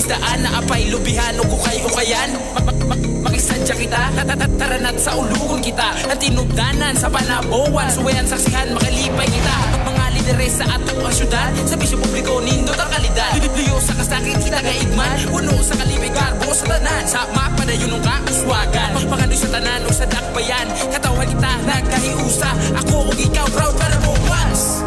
isdaan na apay lubihan o kukay-ukayan. Makisadya kita, taranat sa ulugon kita. Ang tinugdanan sa panabuwan, suwayan saksihan, makalipay kita. Mga lideres sa atong ang syudad, sa bisyo publiko nindot ang kalidad. Liyo sa kasakit kita kaigman, puno sa kalibay garbo sa tanan. Sa mapadayon ng kauswagan, pagpangandoy sa tanan o sa dakbayan. Katawan kita nagkahiusa, ako o ikaw proud para mo once.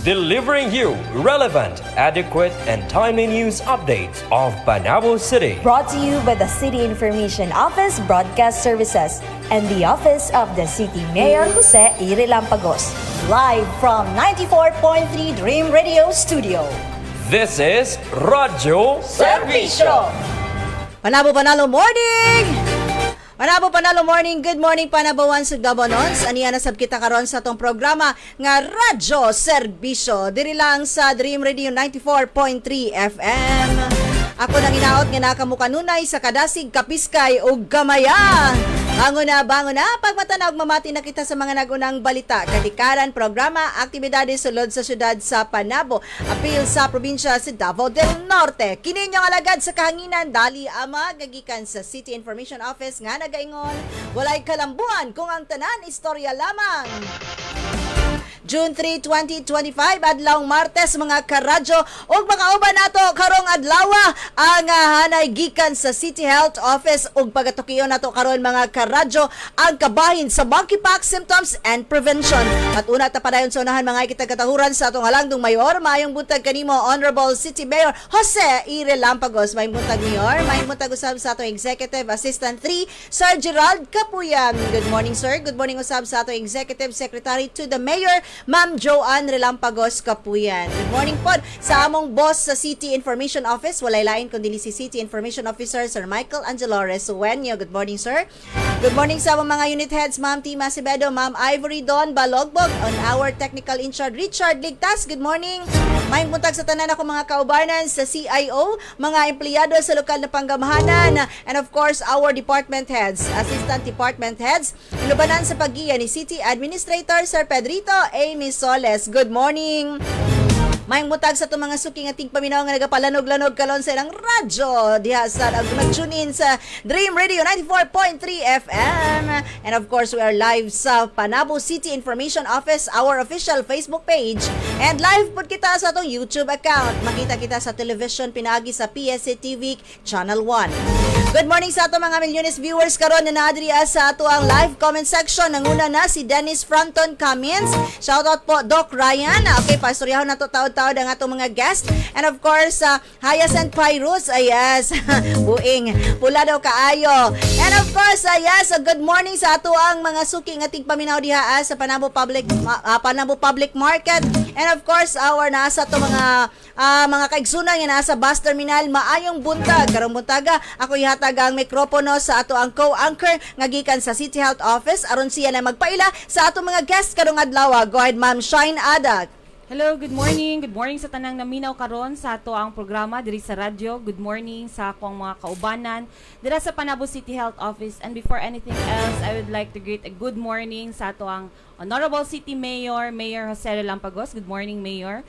Delivering you relevant, adequate, and timely news updates of Panabo City. Brought to you by the City Information Office Broadcast Services and the Office of the City Mayor Jose Ire Lampagos. Live from 94.3 Dream Radio Studio. This is Radyo Servisyo! Panabo Panalo Morning! Panabo Panalo Morning, good morning Panabawan sa Gabanons. Aniya nasab kita karon sa tong programa nga Radyo Serbisyo. Diri lang sa Dream Radio 94.3 FM. Ako nang inaot nga nakamukanunay sa kadasig, kapiskay ug gamaya. Bangon na, pagmatanaw mamati na kita sa mga nagunang balita, kadikaran, programa, aktibidades sulod sa syudad sa Panabo, apil sa probinsya sa Davao del Norte. Kini ninyong alagad sa kahanginan, dali ama, gagikan sa City Information Office nga nagaingon, walay kalambuan kung ang tanan istorya lamang. June 3, 2025, adlawng Martes, mga karadyo, ug makauban nato karong adlawa ang hanay gikan sa City Health Office ug pagatukiyon nato karon mga karadyo ang kabahin sa monkeypox symptoms and prevention. At una ta padayon sa unahan mga kitagkatahuran sa atong halangdong mayor, mayong buntag kanimo Honorable City Mayor Jose Ire Lampagos. Mayong buntag Mayor, mayong buntag usab sa atong Executive Assistant 3 Sir Gerald Capuyan. Good morning sir, good morning usab sa atong Executive Secretary to the Mayor Ma'am Joanne Relampagos Capuyan. Good morning po sa among boss sa City Information Office. Walay lain kundi si City Information Officer Sir Michael Angelo Resuenyo. Good morning, sir. Good morning sa among mga unit heads, Ma'am Tima Acevedo, Ma'am Ivory Don Balogbog, on our technical in charge, Richard Ligtas. Good morning. May buntag sa tanan ako mga kaubanan sa CIO, mga empleyado sa lokal na panggamahanan, and of course, our department heads, assistant department heads, inubanan sa pag-iya ni City Administrator Sir Pedrito A. Misoles. Good morning. Mayang mutag sa itong mga suking ating paminaw nga nagapalanog-lanog kalon sa ilang radyo diha sa nag-tune in sa Dream Radio 94.3 FM. And of course, we are live sa Panabo City Information Office, our official Facebook page. And live po kita sa itong YouTube account. Makita kita sa television pinagi sa PSA TV Channel 1. Good morning sa itong mga milyones viewers karon na naadriya sa ato ang live comment section. Nanguna na si Dennis Fronton Cummins. Shoutout po Doc Ryan. Okay, pastoryahon na to taod ang atong mga guest. And of course, Hyacinth Pyrus, yes, buing, pula daw kaayo. And of course, yes, good morning sa ato ang mga suking ating paminaw diha sa Panabo Public Market. And of course, our nasa to mga kaigsunan nga nasa bus terminal, maayong buntag. Karong buntaga, ako ihatag ang mikropono sa ato ang co-anchor nga gikan sa City Health Office aron siya na magpaila sa ato mga guest karong adlaw. Go ahead, Ma'am Shine Adak. Hello, good morning. Good morning sa tanang naminaw karon sa ato ang programa diri sa radyo. Good morning sa akong mga kaubanan dira sa Panabo City Health Office. And before anything else, I would like to greet a good morning sa ato ang Honorable City Mayor, Mayor Jose Relampagos. Good morning, Mayor.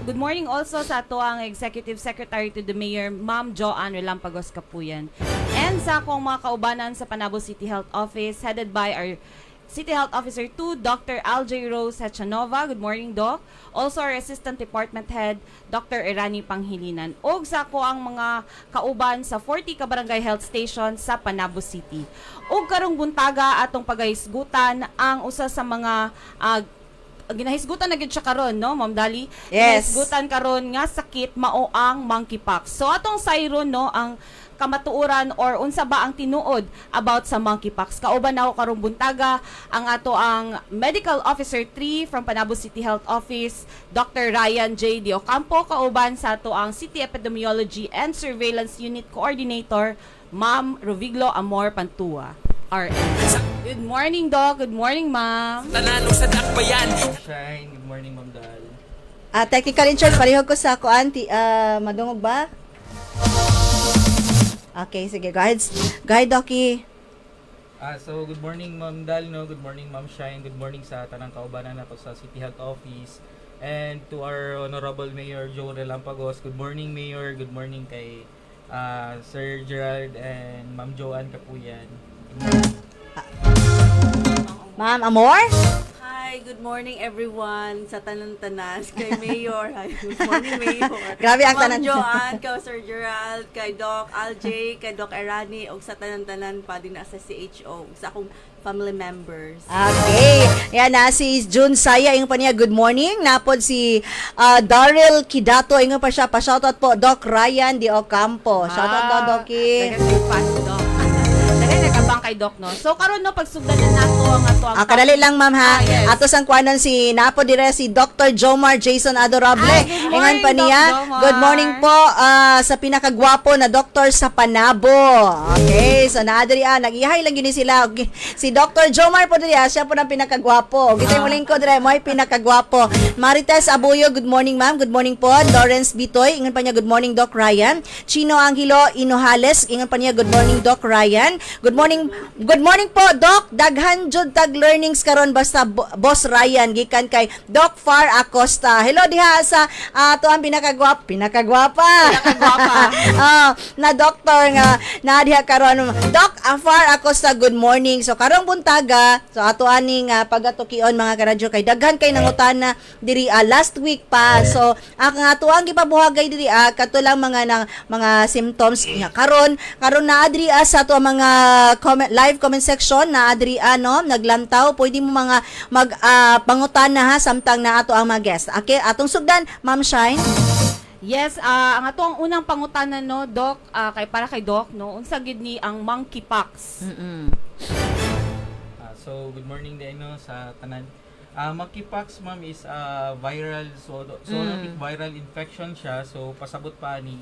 Good morning also sa ato ang Executive Secretary to the Mayor, Ma'am Joanne Relampagos Capuyan. And sa akong mga kaubanan sa Panabo City Health Office, headed by our City Health Officer 2, Dr. Aljay Rose Hachanova. Good morning, Doc. Also, our Assistant Department Head, Dr. Irani Panghilinan. O sa ko ang mga kauban sa 40 Kabarangay Health Station sa Panabo City. O karong buntaga atong pagahisgutan ang usa sa mga ginahisgutan na gid siya karon, no, Ma'am Dali? Yes. Ginahisgutan karon nga sakit mao ang monkeypox. So atong sayron, no, ang kamatuoran or unsa ba ang tinuod about sa monkeypox. Kauban ako karong buntaga ang ato ang Medical Officer 3 from Panabo City Health Office, Dr. Ryan J. De Ocampo. Kauban sa ato ang City Epidemiology and Surveillance Unit Coordinator, Ma'am Roviglo Amor Pantua, RN. Good morning, Doc. Good morning, Ma'am. Tanano sa dakbayan. Shine. Good morning, Ma'am Dal. Technical in charge, parehog ko sa ako, auntie. Madungog ba? Okay, sige. Go ahead, Docky. So, good morning, Ma'am Dal, no? Good morning, Ma'am Shine. Good morning sa tanang kaubanan nato sa City Health Office. And to our Honorable Mayor Joe Relampagos, good morning Mayor, good morning kay Sir Gerald and Ma'am Joanne Kapuyan. Ma'am Amor? Hi, good morning everyone sa tanan-tanan kay Mayor. Hi, good morning Mayor. Grabe ang tanan. Ma'am Joanne, kay Sir Gerald, kay Doc Aljay, kay Doc Erani, ug sa tanan-tanan pa din na sa CHO, ug sa akong family members. Okay. Yan na si June Saya, ingon pa niya, good morning. Napod si Daryl Kidato, ingon pa siya, pa-shoutout po, Doc Ryan Di Ocampo. Shoutout daw, Doki. Doc. Dagay nagabang kay Doc, no? So, karon no, pagsugdan na nato ang ato ang... Kadali lang, ma'am, ha? Yes. Ato sang kwanon si Napo dire si Dr. Jomar Jason Adorable. Good morning, Ingon pa niya, Doc Jomar. good morning po sa pinakagwapo na doktor sa Panabo. Okay, so naadiri nag-ihay lang yun sila. Okay. Si Dr. Jomar po dire, siya po ang pinakagwapo. Gitay mo lingkod dire, mo ay pinakagwapo. Marites Abuyo, good morning, ma'am. Good morning po. Lawrence Bitoy, ingon pa niya, good morning, Doc Ryan. Chino Angelo Inohales, ingon pa niya, good morning, Doc Ryan. Good morning po, Doc. Daghan jud tag learnings karon basta Boss Ryan gikan kay Doc Far Acosta. Hello diha sa ato ang pinakagwapa. Na doktor nga na diha karon. Doc Far Acosta, good morning. So karong buntaga, so ato ani nga pagatukion mga karadyo kay daghan kay nangutana diri last week pa. So ang ato ang gipabuhagay diri katulang mga symptoms nga karon na adri sa ato ang mga live comment section na adri naglantaw, pwede mo mga pangutana ha samtang na ato ang mga guest. Okay, atong sugdan, Ma'am Shine. Yes, ang ato ang unang pangutanan, no, Doc, para kay Doc, no, unsa gid ni ang monkeypox. So good morning din no sa tanan. Monkeypox ma'am is viral zoonotic viral infection siya. So pasabot pa ni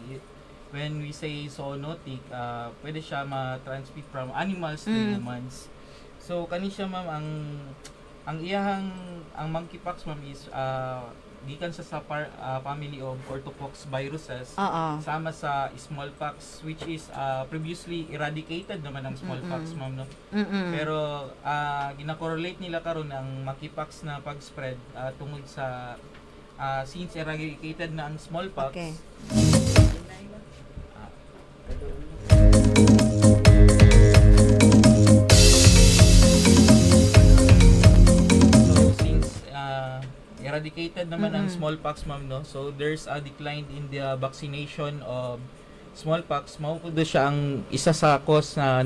when we say zoonotic, pwede siya ma-transmit from animals to humans. So kani siya ma'am ang monkeypox ma'am is gikan sa family of orthopox viruses. Sama sa smallpox, which is previously eradicated naman ang smallpox ma'am, no? Pero gina-correlate nila karon ang monkeypox na pag-spread tungod sa since eradicated na ang smallpox. Okay. Eradicated naman ang smallpox ma'am, no, so there's a decline in the vaccination of smallpox. Mao pud siya ang isa sa cause na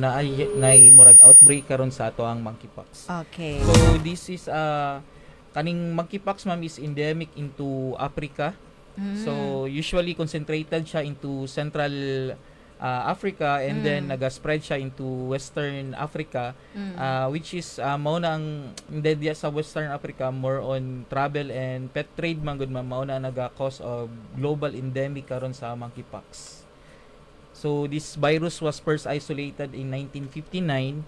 murag outbreak karon sa ato ang monkeypox. Okay. So this is kaning monkeypox ma'am is endemic into Africa. So usually concentrated siya into Central Africa, and then naga-spread siya into Western Africa, which is mao na ang diya sa Western Africa more on travel and pet trade man gud mao na naga-cause of global endemic karon sa monkeypox. So this virus was first isolated in 1959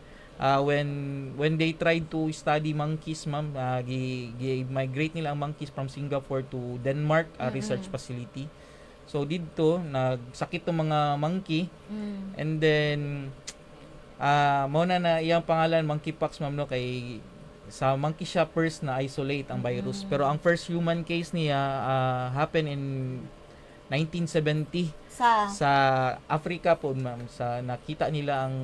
when they tried to study monkeys ma'am. Migrate nila ang monkeys from Singapore to Denmark, a research facility. So dito nagsakit tong mga monkey, and then mao na iyang pangalan monkeypox ma'am, no, kay sa monkey siya first na isolate ang virus. Pero ang first human case niya happened in 1970 sa Africa po ma'am. Sa nakita nila ang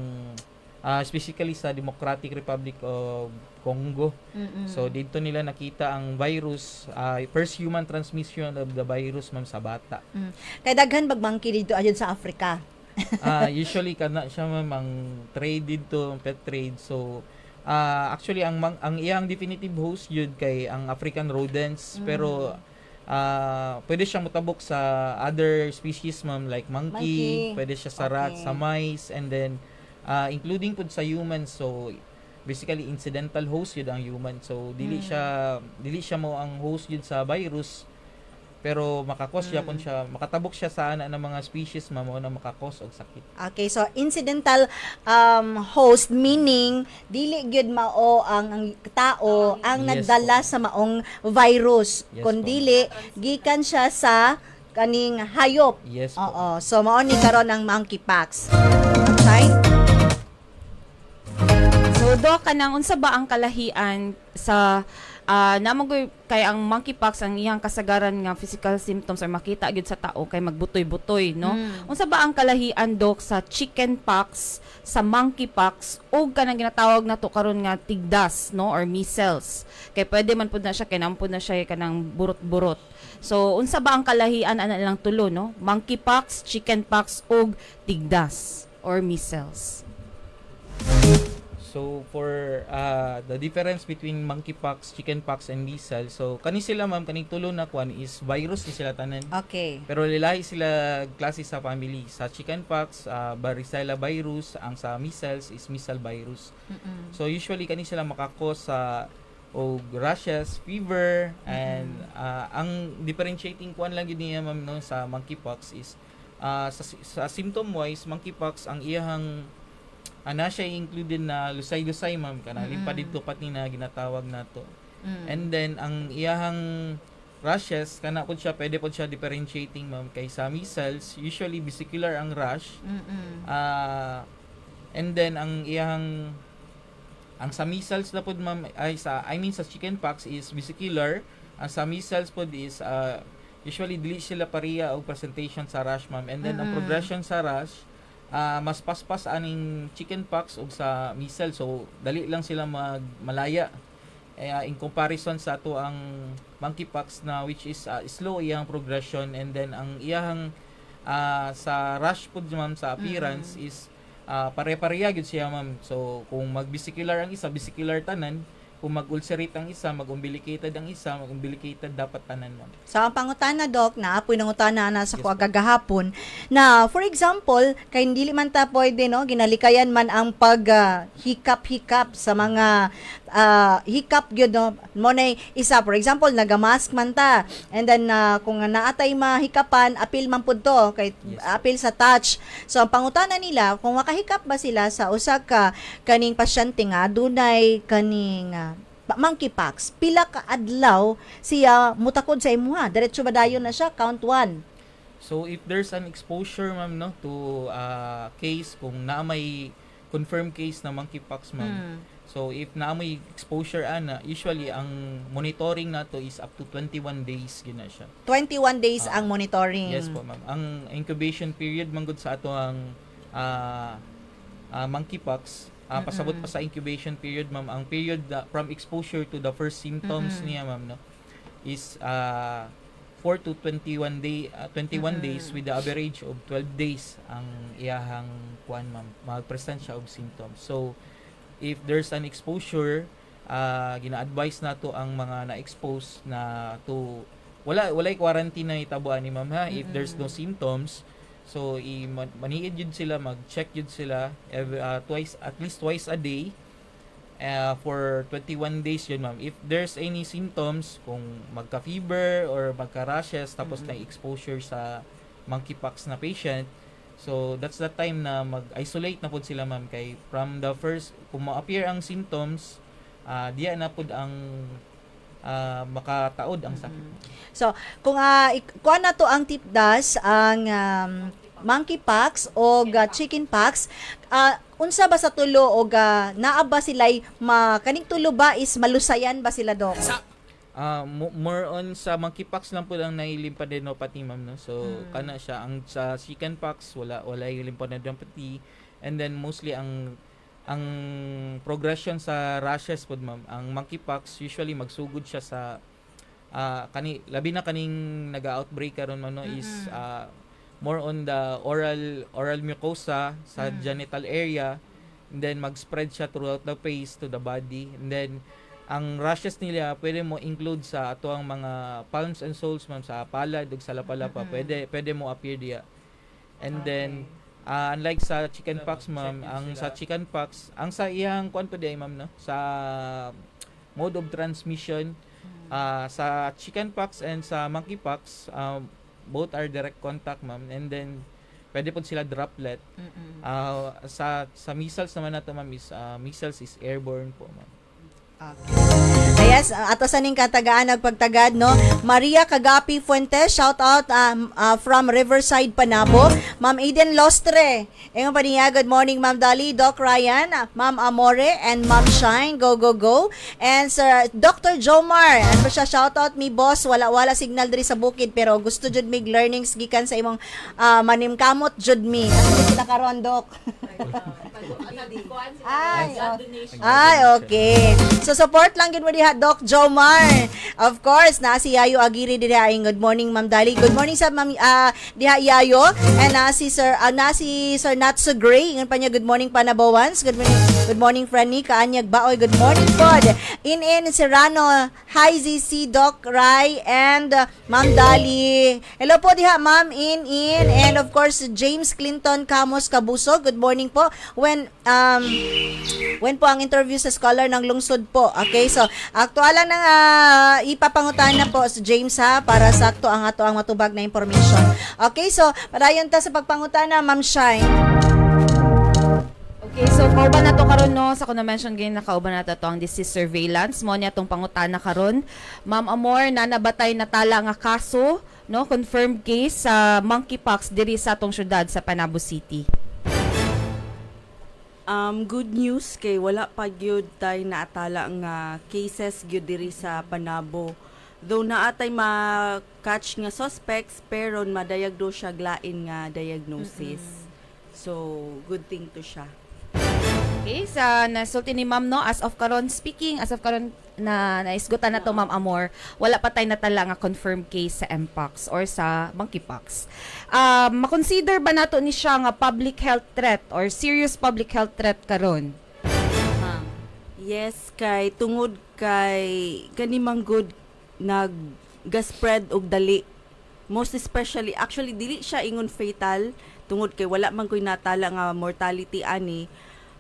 specifically sa Democratic Republic of Congo. So dito nila nakita ang virus, first human transmission of the virus ma'am sa bata. Kay daghan bagmangki dito ayun sa Africa. Usually kana siya ma'am ang trade dito, pet trade. So actually ang iyang definitive host yun kay ang African rodents, pero pwede siyang mutabok sa other species ma'am, like monkey. Pwede siya sa rats, sa mice, and then including pud sa humans. So basically incidental host yun ang human. So dili siya mo ang host yun sa virus, pero makakos siya kun siya makatabok siya sa ana ng mga species mamo na makakos og sakit. Okay, so incidental host meaning dili gyud mao ang tao ang Yes, nagdala sa maong virus, Yes, kundi gikan siya sa kaning hayop. Yes po. Oo. So mao ni karon ang monkeypox. Okay? So, Doc, kanang unsa ba ang kalahian sa Namoy kay ang monkeypox ang iyang kasagaran nga physical symptoms or makita gyud sa tao kay magbutoy-butoy, no? Unsa ba ang kalahian, Dok, sa chickenpox, sa monkeypox o kanang ginatawag nato karon nga tigdas, no, or measles? Kay pwede man pud na siya kay nampud na siya kanang burot-burot. So unsa ba ang kalahian ana lang tulo, no? Monkeypox, chickenpox ug tigdas or measles. So for the difference between monkeypox, chickenpox and measles, so kani sila ma'am kaning tulo na kwan is virus ni sila tanan. Okay. Pero lilahi sila klase sa family. Sa chickenpox, varicella virus, ang sa measles is measles virus. So usually kani sila makakos sa og rashes, fever, and ang differentiating kwan lang yun niya ma'am no sa monkeypox is sa symptom wise monkeypox ang iyang ana siya included na lusay-lusay ma'am kana limpa dito pati na ginatawag nato. And then ang iyang rashes kana pod siya pwede pod siya differentiating ma'am kay sa measles usually vesicular ang rash. And then ang iyang sa measles na pod ma'am ay sa sa chickenpox is vesicular. Ang sa measles pod is usually dili sila pareha og presentation sa rash ma'am. And then ang progression sa rash mas paspas aning chickenpox ug sa measles, so dali lang sila malaya in comparison sa ato ang monkeypox na which is slow iyang progression. And then ang iyang sa rash pud ma'am sa appearance is pare-pareha gyud siya ma'am. So kung mag-vesicular ang isa, vesicular tanan. Kung mag-ulcerate ang isa, mag-umbilicated ang isa, mag-umbilicated dapat tanan ma'am. So, ang pangutana, Doc, na apoy ng utana na sa kuha gagahapon, na, for example, kay hindi man ta pwede, no, ginalikayan man ang hikap-hikap sa mga hikap gyud no mo na isa, for example, nagamask man ta, and then kung naatay mahikapan, apil man pud to, kay apil sa touch. So, ang pangutana nila, kung makahikap ba sila sa usa ka kaning pasyente nga, dunay kaning monkeypox, pila ka adlaw siya mutakod sa imuha, diretso ba dayon na siya, count 1? So if there's an exposure ma'am no to case, kung na may confirmed case na monkeypox ma'am, so if na may exposure ana, usually ang monitoring nato is up to 21 days gina siya. 21 days ang monitoring. Yes po ma'am. Ang incubation period manggod sa ato ang monkeypox, pasabot pa sa incubation period ma'am, ang period from exposure to the first symptoms niya ma'am no is 4 to 21 days with the average of 12 days ang iyahang kuan ma'am mag-present siya og symptoms. So if there's an exposure, gina-advise nato ang mga na-expose na to walay quarantine na itabuan ni ma'am ha. If there's no symptoms, so maniid yun sila, mag-check yun sila at least twice a day for 21 days yun ma'am. If there's any symptoms, kung magka-fever or magka-rashes tapos na exposure sa monkeypox na patient, so that's the time na mag-isolate na po sila ma'am, kay from the first kung ma-appear ang symptoms, diya na po ang makataod ang sakit. So, kung kuha na to ang tipdas, ang monkeypox o chickenpox, unsa ba sa tulo o naa ba sila'y kaning tulo ba is malusayan ba sila, Dok? More on sa monkeypox lang po lang na lymphadenopathy ma'am no. So kana siya ang sa chickenpox wala lymphadenopathy, and then mostly ang progression sa rashes pod ma'am. Ang monkeypox usually magsugod siya sa labi na kaning naga-outbreak karon man no is more on the oral mucosa sa genital area, and then mag-spread siya throughout the face to the body. And then ang rashes nila pwede mo include sa ato ang mga palms and soles ma'am, sa palad ug sa lapalapa, pwede mo appear diya. And then unlike sa chickenpox ma'am, ang sa chickenpox ang sa iyang kuan pa di ma'am no sa mode of transmission, sa chickenpox and sa monkeypox, both are direct contact ma'am, and then pwede po sila droplet. Sa measles naman nato ma'am is measles is airborne po ma'am. Okay. Yes, ato sa ning katagaan nagpagtagad no. Maria Cagapi Fuentes, shout out from Riverside Panabo. Ma'am Eden Lostre. Ingon pa niya, good morning Ma'am Dali, Doc Ryan, Ma'am Amore and Ma'am Shine. Go go go. And Sir Dr. Jomar, ano ba siya, shout out mi boss, wala signal diri sa bukid pero gusto jud mig learnings gikan sa imong manimkamot jud mi. Ano kita karon Doc? Ay, okay. So, support lang gid mo diha, Doc Jomar. Of course, na si Yayo Aguirre diha. Good morning, Ma'am Dali. Good morning sa Ma'am diha Yayo. And na si Sir Not So Gray. Ingon pa niya, good morning, Panabawans. Good morning, Franny. Kaanyag Baoy. Good morning, Pod. In Serrano. Hi, ZC, Doc Rai, and Ma'am Dali. Hello po diha, Ma'am In. And of course, James Clinton Camos Cabuso. Good morning po. When po ang interview sa scholar ng lungsod po. Okay, so aktualan na ipapangutan na po sa James ha para sakto ang ato ang matubag na information. Okay, so padayon ta sa pagpangutan na Ma'am Shine. Okay, so kauban na to karon no, sa ko na mention gain na kauban na to ang disease surveillance mo niya tong pangutana karon. Ma'am Amor, nanabatay na tala nga kaso, no, confirmed case sa monkeypox diri sa atong syudad sa Panabo City. Good news kay wala pa gyud tay naatala nga cases gyud diri sa Panabo. Though naatay ma-catch nga suspects pero madayag do siya glain nga diagnosis. So good thing to siya. Okay, sa nasulti ni Ma'am no, as of karon na naisgutan na to Ma'am Amor, wala pa tay natala nga confirmed case sa Mpox or sa monkeypox. Ma-consider ba nato ni siya nga public health threat or serious public health threat karon? Yes, kay tungod kay kanimang good nag-spread og dali. Most especially, actually dili siya ingon fatal tungod kay wala man koy natala nga mortality ani.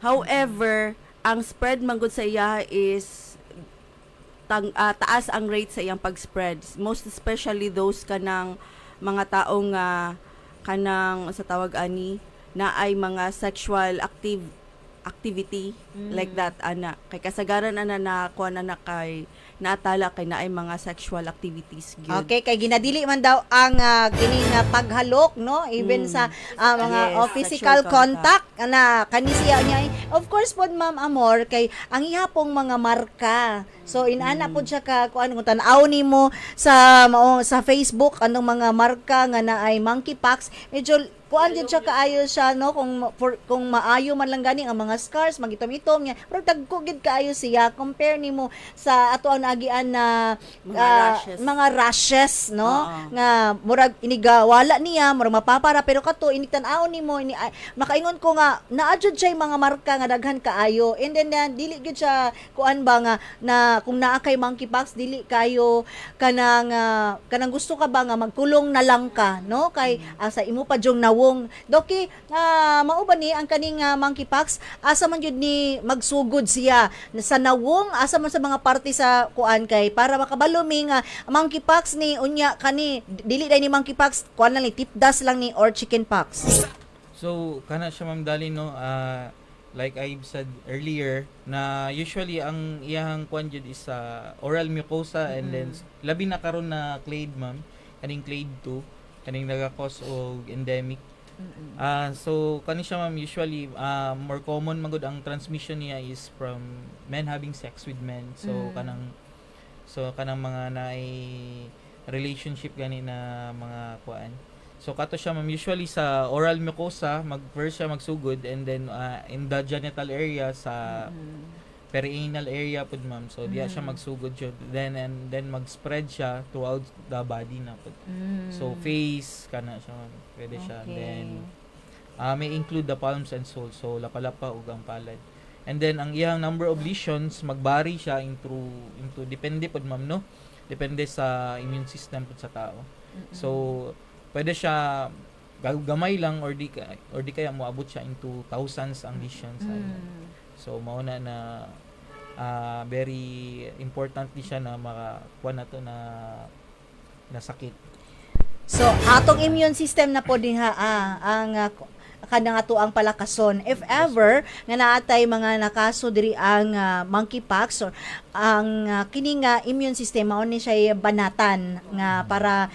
However, ang spread man gud sa iya is taas ang rate sa iyang pag-spread. Most especially those kanang mga taong kanang sa tawag ani na ay mga sexual activity like that ana. Kay kasagaran ana na kuha na kay naatala kay na ay mga sexual activities gyud. Okay, kay ginadili man daw ang kining paghalok no, even sa mga Yes, physical sexual contact na kanisiya niya. Of course pod Ma'am Amor kay ang ihapong mga marka. So inana pod siya ka kuan kung tan-aw nimo sa sa Facebook anong mga marka nga na ay monkeypox, medyo kuan jud siya kaayo siya no kung maayo man lang gani ang mga scars magitom-itom niya pero dagko gid kaayo siya compare nimo sa ato ang naagian na mga rashes no nga murag iniga wala niya murag mapapara pero kato initan-aw nimo makaingon ko nga naa jud siya mga marka nga daghan kaayo and then dili gid siya kuan ba nga na kung naa kay monkeypox dili kayo kanang gusto ka ba nga magkulong na lang ka no kay sa imo pa jong nawong doki mao ba ni ang kaning monkeypox asa man jud ni magsugod siya sa nawong asa man sa mga parte sa kuan kay para makabalo mi nga monkeypox ni unya kani dili dai ni monkeypox kuan lang ni tipdas lang ni or chickenpox. So kana siya Ma'am Dali no, like I've said earlier na usually ang iyang kuan jud is oral mucosa and then labi na karon na clade ma'am, kaning clade 2 kaning naga-cause og endemic. So kani siya ma'am usually more common magud ang transmission niya is from men having sex with men. So kanang mga naay relationship gani na mga kuan. So kato siya ma'am usually sa oral mucosa first siya magsugod and then in the genital area sa perianal area pud ma'am. So diya siya magsugod jud then mag-spread siya throughout the body na pud. So face kana siya ma'am. Pwede siya. Then may include the palms and soles. So lapalapa ug ang palad. And then ang iyang number of lesions magbari siya into depende pud ma'am no. Depende sa immune system pud sa tao. So pwede siya gamay lang or di kaya moabot siya into thousands ang lesions. So mao na very important siya na makakuha na to na sakit. So atong immune system na po diha ang kanang ato ang palakason if ever nga naatay mga nakaso diri ang monkeypox or ang kini nga immune system mao ni siya banatan nga para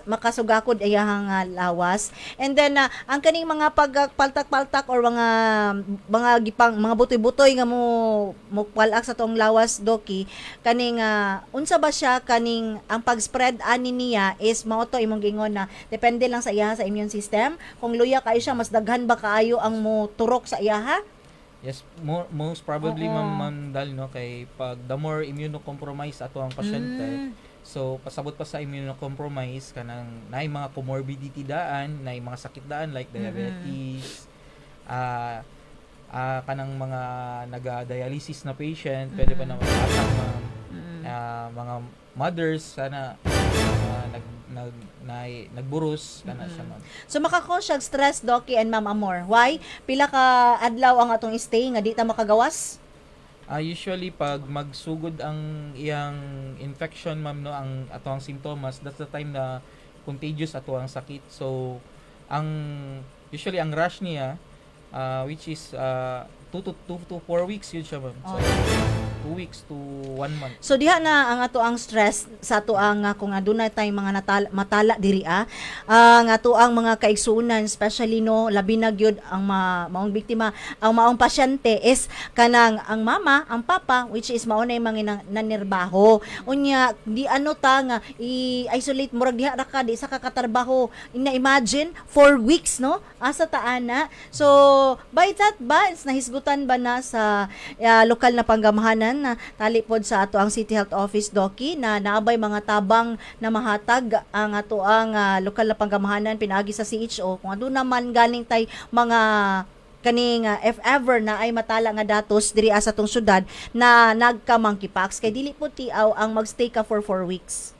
makasugakod iyahang lawas. And then ang kaning mga pagpaltak-paltak or mga butoy-butoy nga mo palak sa tong lawas doki kaning unsa ba siya kaning ang pag-spread ani niya is mao to imong gingon na depende lang sa iyaha sa immune system. Kung luya kayo siya mas daghan ba kaayo ang mo turok sa iyaha? Yes, most probably Oo. ma'am Dal, no, kay pag the more immunocompromised ato ang pasyente, so pasabot pa sa immunocompromise kanang naay mga comorbidity daan, naay mga sakit daan like diabetes, kanang mga naga-dialysis na patient, pwede pa naman ma'am. Mga mothers sana nagburus kana siya ma'am. So makakos siya stress Doki and Ma'am Amor. Why? Pila ka adlaw ang atong stay nga di ta makagawas? Usually pag magsugod ang iyang infection ma'am, no, ang ato ang symptoms, that's the time na contagious ato ang sakit. So usually ang rash niya which is 2 to 4 weeks yun siya ma'am. So 2 weeks to 1 month. So diha na ang ato ang stress sa ato ang kung adunay tay mga matala diri ang ato ang mga kaigsunan especially no labi na gyud ang maong biktima ang maong pasyente is kanang ang mama, ang papa which is mao na yung mga nanirbaho. Unya di ano ta nga i-isolate murag diha ra ka di sa kakatrabaho. Imagine 4 weeks no asa taana. So by that ba nahisgutan ba na sa lokal na panggamahanan na talipod sa ato ang City Health Office Doki na naabay mga tabang na mahatag ang ato ang lokal na panggamahanan pinaagi sa CHO kung aduna man galing tay mga kaning if ever na ay matala nga datos diri sa tong syudad na nagka monkeypox kay dili po tiaw ang magstay ka for 4 weeks.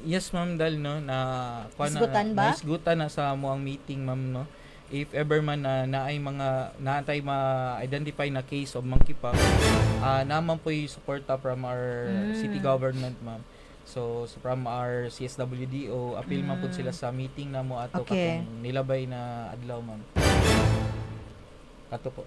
Yes ma'am Dal, no, na Isgutan ba? naisgutan na sa mo ang meeting ma'am, no. If ever man na ay mga naantay ma-identify na case of monkeypox, naman po yung suporta from our city government ma'am. So from our CSWDO, appeal man po sila sa meeting na mo ato Okay. katong nilabay na adlaw ma'am. Ato po.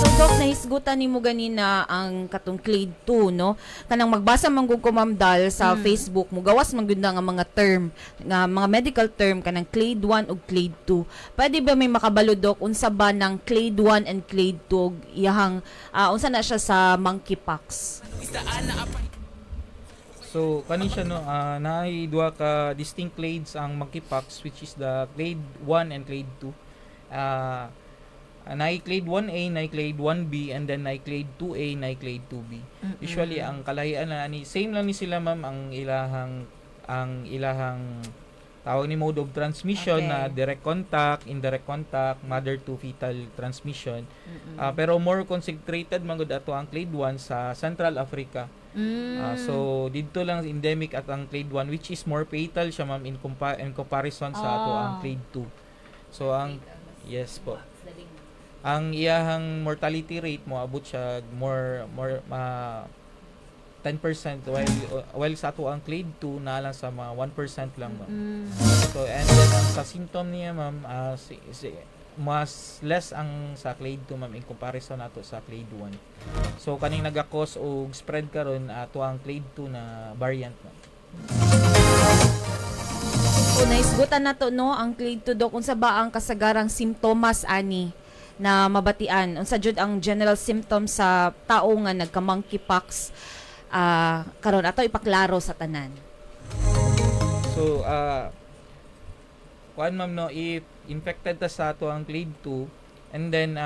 So Doc, nahisgutan nimo ganina ang katong clade 2, no? Kanang magbasa man gud ko Ma'am Dal sa Facebook mo gawas man gud na nga mga term, nga mga medical term kanang clade 1 ug clade 2. Pwede ba may makabalo Doc unsa ba ng clade 1 and clade 2 ug iyahang unsa na siya sa monkeypox? So kani siya, no, naay duha ka distinct clades ang monkeypox which is the clade 1 and clade 2. Naay clade 1A, naay clade 1B, and then naay clade 2A, naay clade 2B. Usually ang kalahian na ni same lang ni sila ma'am, ang ilahang tawag ni mode of transmission na direct contact, indirect contact, mother to fetal transmission. Pero more concentrated man gud ato ang clade 1 sa Central Africa. So dito lang endemic at ang clade 1 which is more fatal siya ma'am in comparison sa ato ang clade 2. So ang yes po. Ang iyahang mortality rate mo abot siya more 10% while sa ato ang clade 2 na lang sa mga 1% lang ma'am. So and then ang sa symptom niya ma'am mas less ang sa clade 2 ma'am in comparison nato sa clade 1. So kaning naga-cause og spread karon ato ang clade 2 na variant ma'am. So naisgutan nato no ang clade 2 Doc unsa ba ang kasagarang simptomas ani na mabatian unsa jud ang general symptoms sa tao nga nagka monkeypox karon ato ipaklaro sa tanan. So kuan ma'am, no, if infected ta sa ato ang clade 2 and then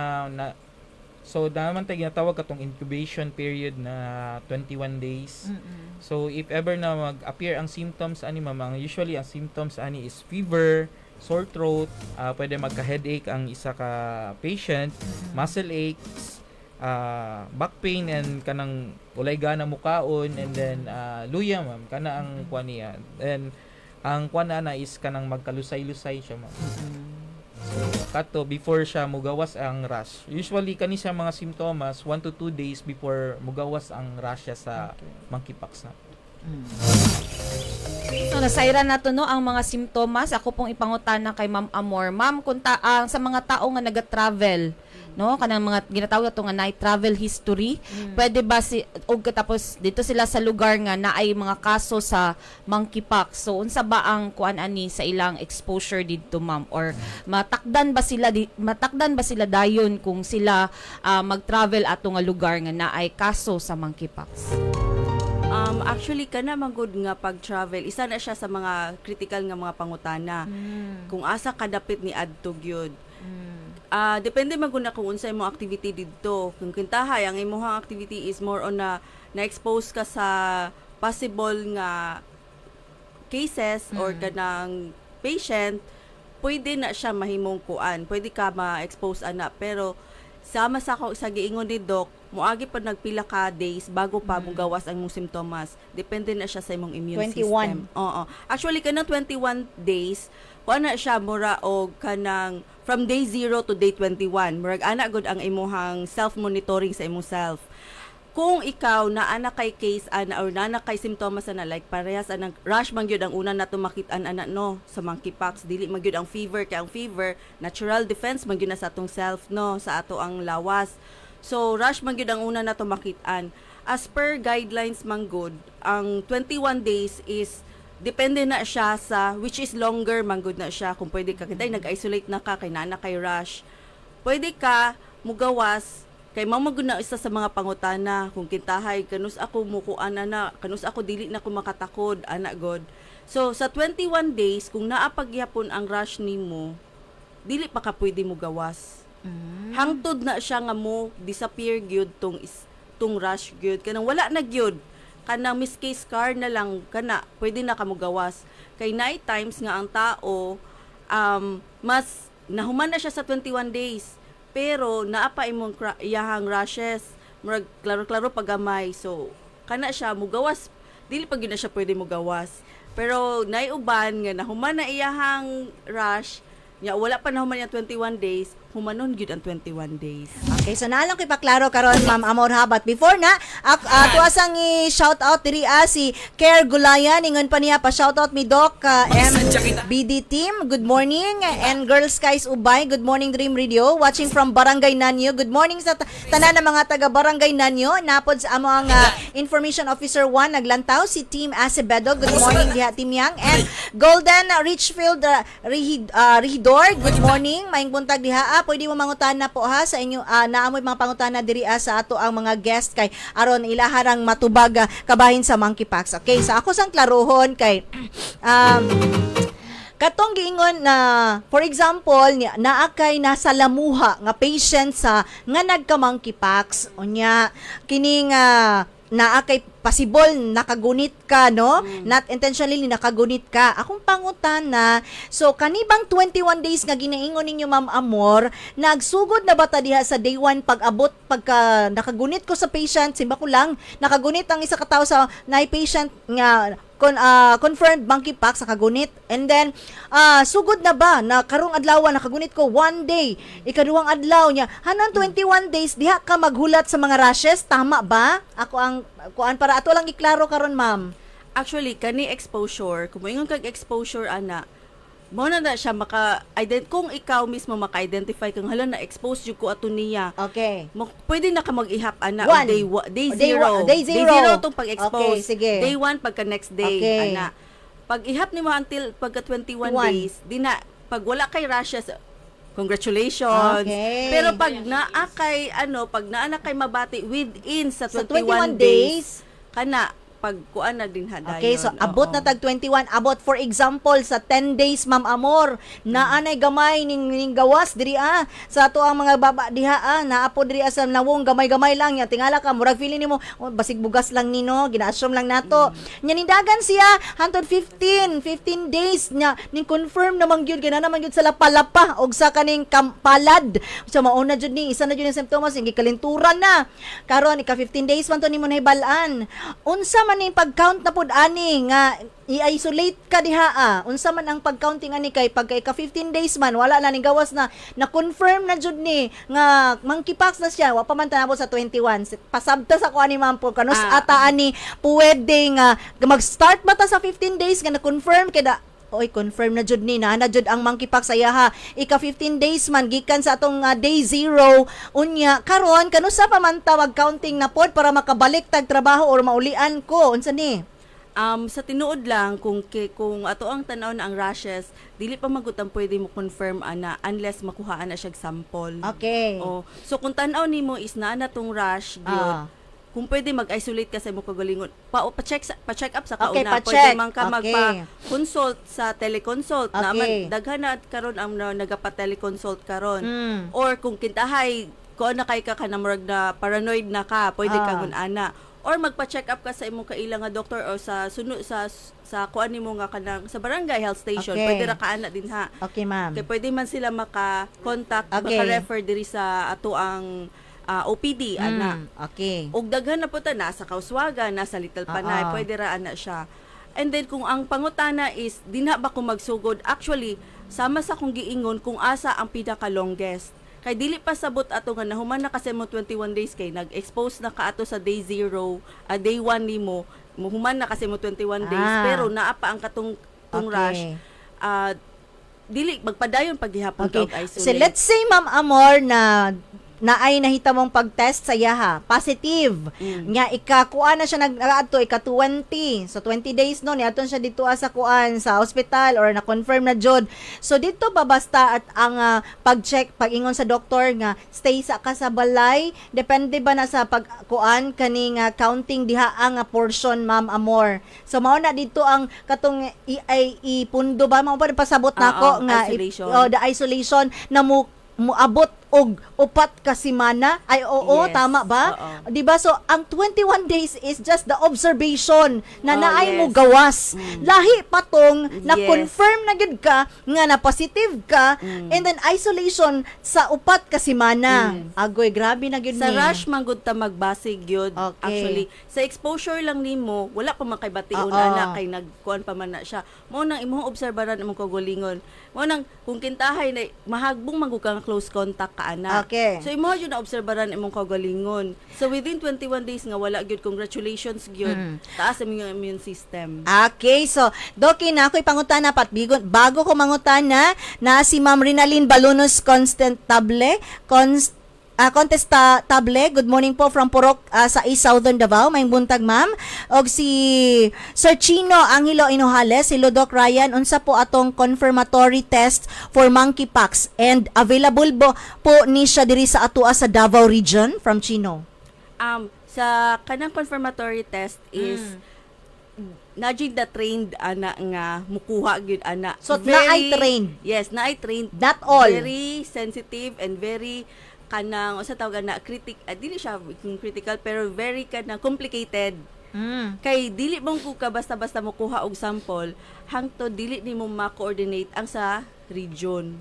so naman tayo ginatawag katong incubation period na 21 days. So if ever na mag-appear ang symptoms ani ma'am, usually ang symptoms ani is fever, sore throat, pwede magka-headache ang isa ka patient, muscle aches, back pain and kanang walay gana mukaon, and then luya ma'am kana ang kuan niya. And ang kuan na is kanang magkalusay-lusay siya ma'am. So kato before siya mugawas ang rash. Usually kani siya mga simptomas 1 to 2 days before mugawas ang rash siya sa monkeypox na. So nasayran na to no ang mga simptomas. Ako pong ipangutana kay Ma'am Amor. Ma'am, kung sa mga tao nga naga-travel, no, kanang mga ginatawag ato nga night travel history, pwede ba og katapos dito sila sa lugar nga naay mga kaso sa monkeypox. So unsa ba ang kuan ani sa ilang exposure dito, ma'am? Or matakdan ba sila dayon kung sila mag-travel ato nga lugar nga naay kaso sa monkeypox? Actually, kana magud nga pag-travel, isa na siya sa mga critical nga mga pangutana. Kung asa kadapit ni adto gyud. Depende man gud na kung unsa imong activity didto. Kung kintahay ang imong activity is more on na-expose ka sa possible nga cases or kanang patient, pwede na siya mahimong kuan. Pwede ka ma-expose ana, pero sama sa giingon ni Doc, moagi pa nagpila ka days bago pa mo gawas ang imong simptomas. Depende na siya sa imong immune 21. system. Oo. Actually kanang 21 days, kuan na siya mura og kanang from day 0 to day 21. Murag ana gud ang imong self-monitoring sa imong self. Kung ikaw naana kay case or naana kay simptomas na like parehas anang rash man gyud ang una nato makit-an ana no sa monkeypox, dili man gyud ang fever, kay ang fever natural defense man gyud na sa atong self no, sa ato ang lawas. So rash man gyud ang una nato makit-an. As per guidelines man gud, ang 21 days is depende na siya sa which is longer man gud na siya. Kung pwede ka kitay nag-isolate na ka kay naana kay rash, pwede ka mugawas kay mao magud na isa sa mga pangutana kung kintahay kanus ako mukuan na kanus ako dili na ko makatakod ana god. So sa 21 days kung naa pagyapon ang rash nimo, dili pa ka pwede mo gawas. Hangtod na siya nga mo disappear gyud tong rash gyud kanang wala na gyud, kanang miski scar na lang kana pwede na ka mo gawas. Kay night times nga ang tao mas nahuman na siya sa 21 days, pero naapa imong iyahang rashes, murag klaro-klaro pagamay. So kana siya mugawas, dili pa gyud na siya pwede mugawas. Pero naiuban nga nahuman na iyahang rash, nya wala pa nahuman yung 21 days, humanon gyud ang 21 days. Okay, so naalang ko ipaklaro karon Ma'am Amor ha, but before na tuwasang i-shout out diri si Care Gulayan, ingon pa niya pa shout out mi Doc MBD team, good morning, and Girl Skies Ubay, good morning Dream Radio, watching from Barangay Nanyo, good morning sa tanan ng mga taga Barangay Nanyo, napod sa among Information Officer 1 naglantaw si Team Acevedo, good morning diha Team Yang, and Golden Richfield Regidor, good morning, maing buntag diha. Pwede mo mangutana po ha sa inyo, naamoy mga pangutana diri sa ato ang mga guest kay aron ilaharang matubag kabahin sa monkeypox. Okay, sa ako sang klarohon kay katong giingon na for example naa kay nasa lamuha nga patient sa nga nagka monkeypox unya kining naa kay possible nakagunit ka no, not intentionally nakagunit ka. Akong pangutana, so kanibang 21 days nga ginaingon ninyo Ma'am Amor, nagsugod na ba ta diha sa day 1 pag-abot pagka nakagunit ko sa patient, simba ko lang nakagunit ang isa ka tawo sa naay patient nga confirmed monkeypox nakagunit, and then sugod na ba na karong adlaw nakagunit ko 1 day, ikaduhang adlaw niya hanan 21 days diha ka maghulat sa mga rashes, tama ba? Ako ang kuan para ato lang iklaro karon ma'am. Actually kani exposure, kung moingon kag exposure ana, mo na siya kung ikaw mismo maka-identify kung hala na expose jud ko ato niya. Okay. Pwede na ka mag-ihap ana One. day Day 0 tong pag-expose. Okay, sige. Day 1 pagka next day Okay. ana. Pag ihap nimo until pagka 21 One. days, di na pag wala kay rashes, congratulations. Okay. Pero pag naa kay mabati within sa Sa 21 21 days, kana pag kuan na din hadayon. Okay, so abot na tag 21, abot for example sa 10 days Ma'am Amor, naanay gamay ning gawas diri sa ato ang mga baba diha naapo diri sa nawong gamay-gamay lang ya, tingala ka murag feeling nimo basig bugas lang nino, gina-assume lang nato. Nya nindagan siya hantod 15 days nya ning confirm naman gyud kana naman gyud sa lapalapa og sa kaning palad. So mauna jud ni isa na jud yung symptoms, hindi kalinturan na. Karon ika 15 days man to nimo nahibal-an. Unsa man man ning pag-count na pud ani nga i-isolate ka diha. Unsa man ang pag-counting ani kay pagka ika 15 days man wala na ning gawas na confirm na jud ni nga monkeypox na siya, wa pa man tanabo sa 21. Pasabta sa ko ani ma'am po kanus ata ani pwede nga mag-start ba ta sa 15 days nga na-confirm kada oy confirm na jud ni na jud ang monkeypox sa iyaha ika 15 days man gikan sa atong day 0 unya karon kanusa pa man tawag counting na pod para makabalik tag trabaho or maulian ko unsa ni? Sa tinuod lang kung ato ang tanaw na ang rashes, dili pa magutang pwede mo confirm ana unless makuhaan na siya sample. Okay. So kung tanaw nimo is naa na tong rash gyud, kung pwede mag-isolate ka sa imong kagalingon, pa-check up sa kauna, Okay, pwede pa-check. man ka Okay. magpa-consult sa teleconsult. Okay. Naman daghan na karon ang nagapa-teleconsult karon. Mm. Or kung kintahay ko na kay ka kanamurag na paranoid na ka, pwede ka ngun ana. Or magpa-check up ka sa imong kaila nga doktor o sa kuan nimo nga kanang sa barangay health station. Okay. Pwede ra ka ana din ha. Okay, ma'am. Kay pwede man sila maka-contact, Okay. maka-refer diri sa ato ang OPD ana. Okay. Og daghan na po ta nasa Kauswagan, nasa Little Panay, pwede ra ana siya. And then kung ang pangutana is dinha ba ko magsugod, actually sama sa kong giingon kung asa ang pinaka longest. Kay dili pa sabot ato nga nahuman na kasi mo 21 days kay nag-expose na ka ato sa day 0, day 1 nimo, human na kasi mo 21 days pero naa pa ang katong rush. Dili magpadayon paghihapon Okay. og isolate. So let's say Ma'am Amor na ay nahitamong pag-test sa yaha, positive. Nga ikakuan na siya nag-aadto ika 20. So 20 days no ni aton siya dito sa kuan sa hospital or na-confirm na jud. So dito ba basta at ang pag-check pag-ingon sa doktor nga stay sa ka sa balay, depende ba na sa pagkuan kaning counting diha ang portion Ma'am Amor. So mao na dito ang katong ipundo ba mao pa pasabot nako nga isolation. the isolation na muabot og upat ka semana ay Yes. tama ba di ba so ang 21 days is just the observation na naay mo yes. gawas lahi patong na Yes. confirm na gid ka nga na positive ka and then isolation sa upat ka semana agoy grabe na gid Sa ni rush manggod ta magbasig gyud. Okay. Actually, sa exposure lang nimo, wala pa man kay bation Oo. ana kay nagkuan pa man na siya. Mo nang imong obserbaran imong kagulingon. Mo nang kung kintahay na mahagbong manggod ka nga close contact ka ana. Okay. So imo jud na obserbaran imong kagalingon. So within 21 days nga wala gyud, congratulations gyud. Taas ang imong immune system. Okay, so Doki na ako'y pangutana patbigon. Bago ko mangutana na si Ma'am Rinalyn Balunos Contestable. Good morning po from Purok sa East Southern Davao. May buntag ma'am. Og si Sir Chino Angelo Inuhales, si Doc Ryan, unsa po atong confirmatory test for monkeypox and available po ni siya diri sa atua sa Davao region from Chino. Sa kanang confirmatory test is najid na trained ana nga mukuha gyud ana. So, naay trained? Yes, naay trained. Not all. Very sensitive and very kanang usa tawag na dili siya critical pero very kanang complicated. Kay dili mong ka basta-basta mo kuha og sample hangtod dili nimo ma-coordinate ang sa region.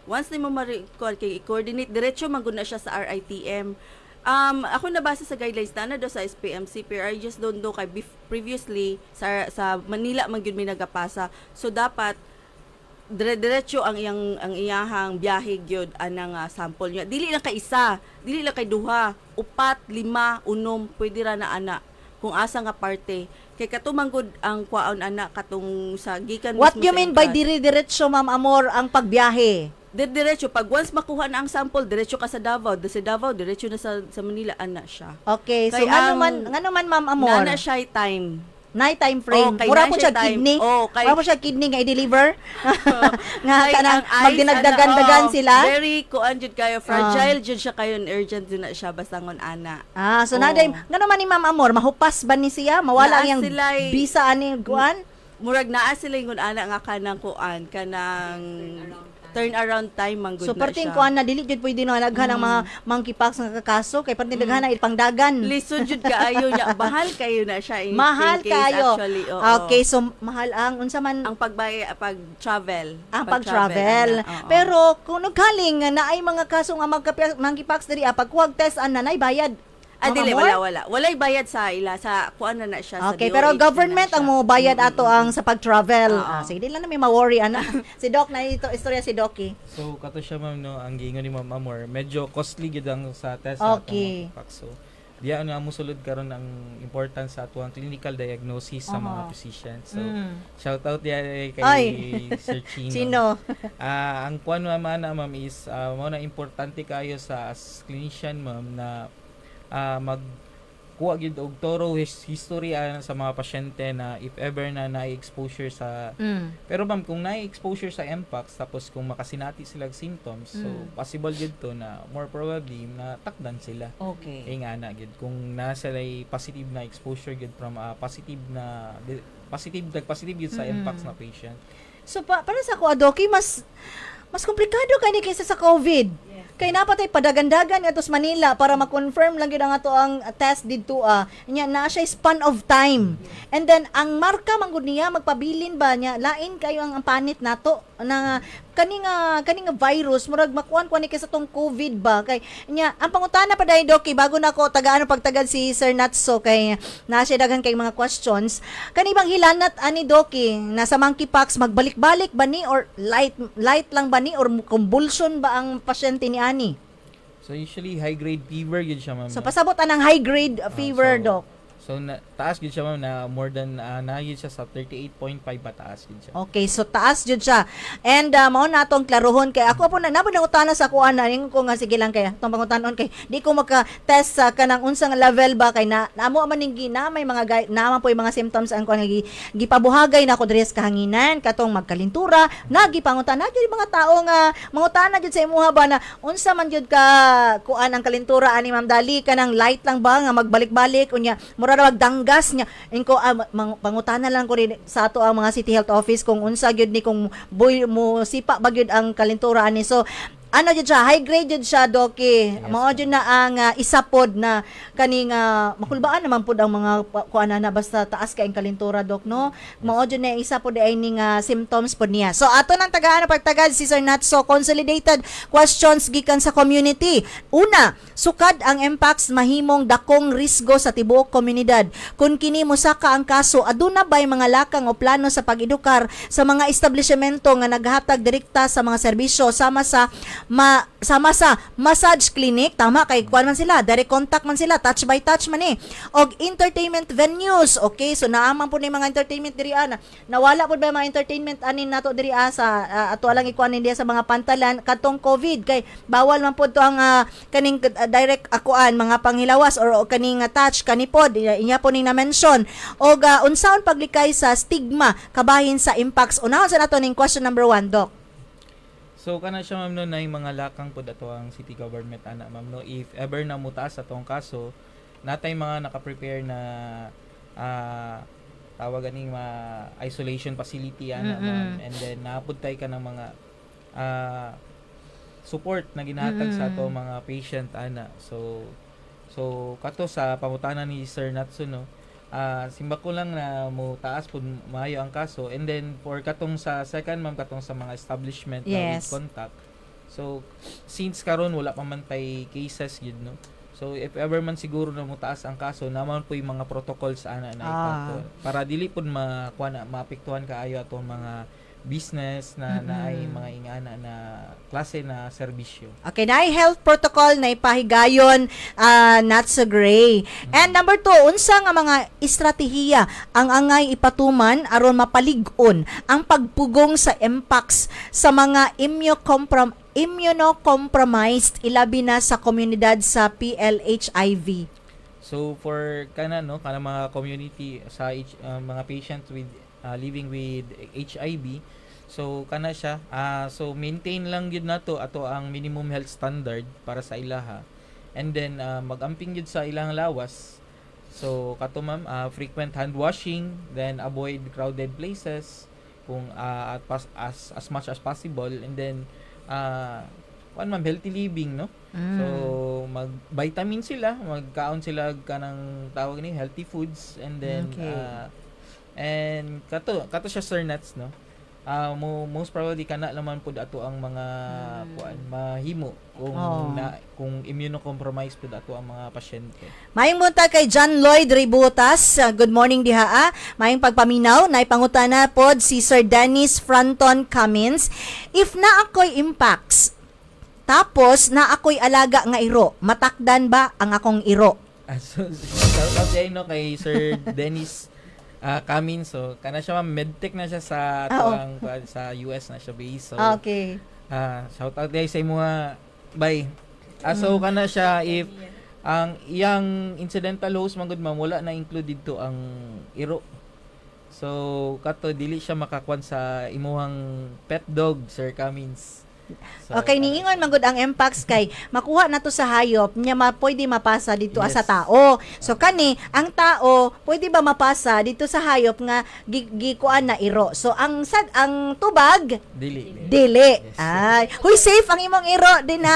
Once nimo ma-coordinate diretso man gud na siya sa RITM. Ako nabasa sa guidelines na do sa SPMC pero I just don't know kay previously sa Manila man gyud may nagapasa. So dapat diretso ang iyahang biyahe gyud anang sample niya. Dili lang kay isa, dili lang kay duha, upat, lima, unom, pwede ra na ana kung asa nga parte. Kay katumanggod ang kwaon ana katong sa gikan What mismo you sa mean by Engkas. dire-diretso Ma'am Amor ang pagbiyahe? Diretso pag once makuha na ang sample, diretso ka sa Davao, diretso na sa Manila ana siya. Okay, so Kay ngano man Ma'am Amor? Nana siya time. Night time frame. kay Mura na po siya siya time. kidney. Kay Mura po siya kidney nga i-deliver. Nga Kay kanang ang eyes, magdinagdagan-dagan sila. Very kuan jud kayo, fragile jud siya kayo, urgent din na siya basta ngon ana. So naday ngano man ni Ma'am Amor, mahupas ba ni siya? Mawala Naa yang sila'y- bisa ani kuan? Murag naa sila ngon ana nga kanang kuan, kanang turnaround time manggod So na perting siya. kuan na dili jud pwede na naghan ang mga monkeypox nga kakaso kay perting daghan ang pangdagan. Lisod jud kaayo niya, mahal kayo na siya in Mahal case kayo. actually. Oo. Okay, so mahal ang unsa man Ang pag-travel. pag-travel. ana, oo. Pero kung nagkaling nga naay mga kaso nga monkeypox diri pag kuwag test an nanay bayad. Dili, more? wala. Walay bayad sa ila. Sa, kuan na siya. Okay, sa pero DOH government na ang siya. mo bayad ato ang sa pag-travel. Oo. Sige, di lang na may ma-worry ana. Si Doc na ito istorya si Doc. So kato siya ma'am no, ang gingon ni Ma'am Amor, medyo costly gid ang sa test Okay. sa atong monkeypox. So diya nga mo sulod karon ang importance sa atuang clinical diagnosis sa mga physicians. So shout out diya kay Ay. Sir Chino. Sino? Ang kuan naman na ma'am is mo na importante kayo sa as clinician ma'am na magkuha gid og thorough history sa mga pasyente na if ever na na-exposure sa pero ma'am kung na-exposure sa mpox tapos kung makasinati sila og symptoms so possible gid to na more probably na takdan sila. Okay. Nga na gid kung nasa lay positive na exposure gid from positive gid sa mpox na patient. So para sa ko Doki mas komplikado kani kaysa sa COVID. Kay napatay padagandagan nga tos Manila para ma-confirm lang gyud ang ato ang test didto nya na siya span of time. And then ang marka man gud niya magpabilin ba niya lain kayo ang panit nato na kaning virus murag makuan ko ni kaysa tong COVID ba kay nya ang pangutana pa dai Doki bago na ko tagaan pagtagad si Sir Natso kay na siya daghan kay mga questions kani bang hilanat ani Doki na sa monkeypox magbalik-balik ba ni or light lang ba ni or convulsion ba ang pasyente ni ani? So usually high grade fever gid siya ma'am. So pasabot anang high grade fever Doc. So taas gid siya ma'am na more than nagid siya sa 38.5 pataas gid siya. Okay, so taas jud siya. And mao na atong klaruhon kay ako po na nabod nang utana sa kuan na ning ko nga sige lang kay atong pangutanon kay di ko maka-test sa kanang unsang level ba kay na amo man ning na may mga naman po yung mga symptoms ang kuan gipabuhagay na ko diri sa kahanginan katong magkalintura nagipangutan na jud mga tao nga mangutana jud sa imuha ba na unsa man jud ka kuan ang kalintura ani Ma'am Dali kanang light lang ba nga magbalik-balik unya mura ra magdanggas niya inko pangutana lang ko rin sa ato ang mga city health office kung unsa gyud ni kung boy mo sipa ba gyud ang kalintura ani so ano jud siya high grade jud siya Doki mao jud na ang isa pod na kaning makulbaan naman pod ang mga kuana na basta taas kay ang kalintura Dok no mao jud na isa pod ay ning symptoms pod niya so ato nang tagaan pagtagad si Sir Natso consolidated questions gikan sa community una sukad ang mpox mahimong dakong risgo sa tibuok komunidad kun kini mosaka ang kaso aduna bay mga lakang o plano sa pag-edukar sa mga establishmento nga naghatag direkta sa mga serbisyo sama sa massage clinic tama kay kuan man sila direct contact man sila touch by touch man og entertainment venues okay so naaman po ni mga entertainment diri nawala po ba mga entertainment anin nato diri sa ato lang ikuan niya sa mga pantalan katong COVID kay bawal man po to ang kaning direct akuan mga panghilawas or kaning touch kanipod inya po ning na mention og unsaon paglikay sa stigma kabahin sa impacts unahon sa nato ning question number 1 Doc. So kana siya ma'am no na mga lakang pod ato ang city government ana ma'am no if ever na mutaas atong kaso natay mga naka-prepare na tawag aning isolation facility ana ma'am and then naapod tay ka ng mga support na ginahatag sa ato mga patient ana so kato sa pangutana ni Sir Natsu no simba ko lang na mo taas po maayo ang kaso and then for katong sa second ma'am katong sa mga establishment na with contact so since karon wala pa man tay cases yun no so if ever man siguro na mo taas ang kaso naman po yung mga protocols ana na ipato para dili pud maapektuhan kaayo atong mga business na naay mga ingana na klase na serbisyo. Okay, na health protocol na ipahigayon not so gray. And number 2, unsa nga mga estratehiya ang angay ipatuman aron mapalig-on ang pagpugong sa mpox sa mga immunocompromised ilabi na sa komunidad sa PLHIV. So for kana mga community sa mga patients with living with HIV so kana siya so maintain lang gyud nato ato ang minimum health standard para sa ilaha and then magamping gyud sa ilang lawas so kato ma'am frequent hand washing then avoid crowded places kung as much as possible and then healthy living no so mag vitamin sila magkaon sila kanang tawag ni healthy foods and then and kato siya Sir Nats no most probably kana naman pud ato ang mga kuan mahimo kung Oh. kung immunocompromised pud ato ang mga pasyente. Mayong buntag kay John Lloyd Ributas. Good morning diha. Mayong pagpaminaw na ipangutana pod si Sir Dennis Franton Cummins. If na ako'y impacts, tapos na ako'y alaga nga iro, matakdan ba ang akong iro? So shout out kay Sir Dennis Cummins. So kana siya medtech na siya sa ang sa US na siya based. So Okay. shout out sa mga bye. So kana siya if ang iyang incidental host man gud ma'am wala na include dito ang iro. So kato dili siya makakwan sa imuhang pet dog Sir Cummins. So, Okay, niingon man gud ang impacts kay makuha na to sa hayop nya pwede mapasa dito Yes. sa tao. So kani ang tao pwede ba mapasa dito sa hayop nga gikuan na iro. So ang tubag dili. dili. Yes. Ay, huy safe ang imong iro din na.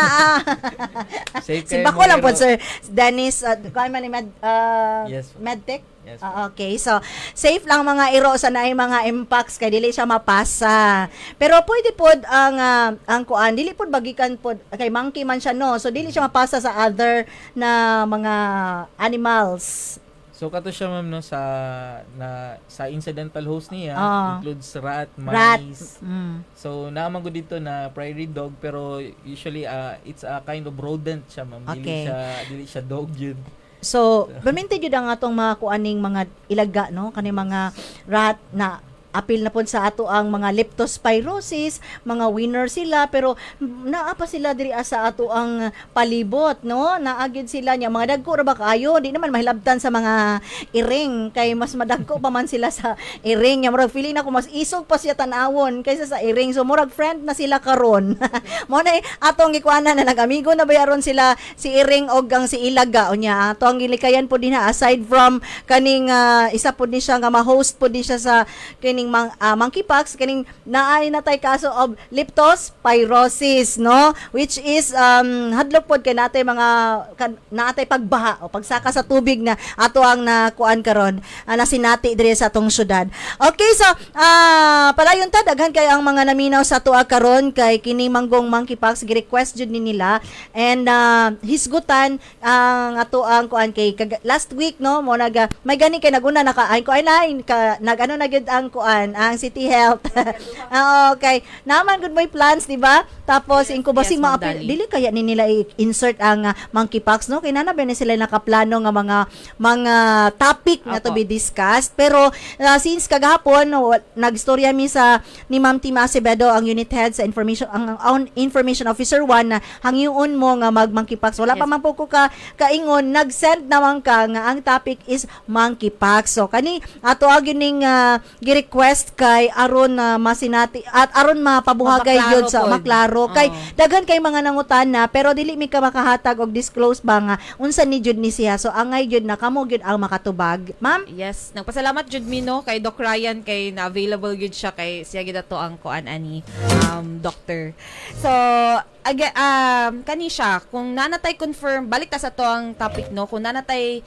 Safe Si kayo, Bako lang mga po iro. Sir Dennis kuan man ni Yes, po. Medtech. Yes. Okay, so safe lang mga iro sa naay mga impacts kay dili siya mapasa. Pero pwede pod ang kuan dili pod bagikan pod kay monkey man siya no. So dili siya mapasa sa other na mga animals. So kato siya ma'am no sa incidental host niya includes rat, Rat. mice. Mm. So naman ko dito na prairie dog pero usually it's a kind of rodent siya ma'am. Okay. Dili siya dog yun. So, baminti jud ang atong mga kuaning mga ilaga no kani mga rat na apil na pod sa ato ang mga leptospirosis, mga winner sila pero naa pa sila diri sa ato ang palibot no, naagid sila nya mga dagko ra ba kayo, di naman mahilabtan sa mga iring kay mas madagko pa man sila sa iring nya murag feeling nako mas isog pa siya tan-awon kaysa sa iring so murag friend na sila karon. Mo na atong gikuanan na nagamigo na bayaron sila si iring og ang si ilaga unya ato ang gilikayan po din aside from kaning isa po ni siya nga ma-host po din siya sa kining monkeypox kaning naay na tay kaso of leptospirosis no which is hadlok pod kay natay mga natay pagbaha o pagsaka sa tubig na ato ang nakuan karon nasinati diri sa atong syudad. Okay, so palayon ta daghan kay ang mga naminaw sa tuwa karon kay kini manggong monkeypox gi-request jud ni nila and hisgutan ang ato ang kuan kay last week no mo may gani kay naguna naka ko ay nagano na gyud ang kuan ang City Health. Okay. Naman good boy plans, di ba? Tapos inkubasing Ma'am mga Dali. dili kaya ni nila i-insert ang monkeypox no kay nana ba ni sila nakaplano nga mga topic na to Apo. be discussed pero since kagahapon nagstorya mi sa ni Ma'am Tima Acevedo ang unit head sa information officer 1 na hangyoon mo nga mag-monkeypox wala pa Yes. man po ko kaingon nag-send naman ka nga ang topic is monkeypox so kani ato agyuning gi-request kay aron masinati at aron mapabuhagay Maklaro gyud sa pod. maklaro kay Oo. daghan kay mga nangutana pero dili mi ka makahatag og disclose ba nga unsa ni jud ni siya so angay jud na kamo jud ang makatubag ma'am. Yes, nagpasalamat jud mi no kay Doc Ryan kay na available gud siya kay siya gid ato ang kuan ani doctor. So again kani siya kung nanatay confirm balik ta sa to ang topic no kung nanatay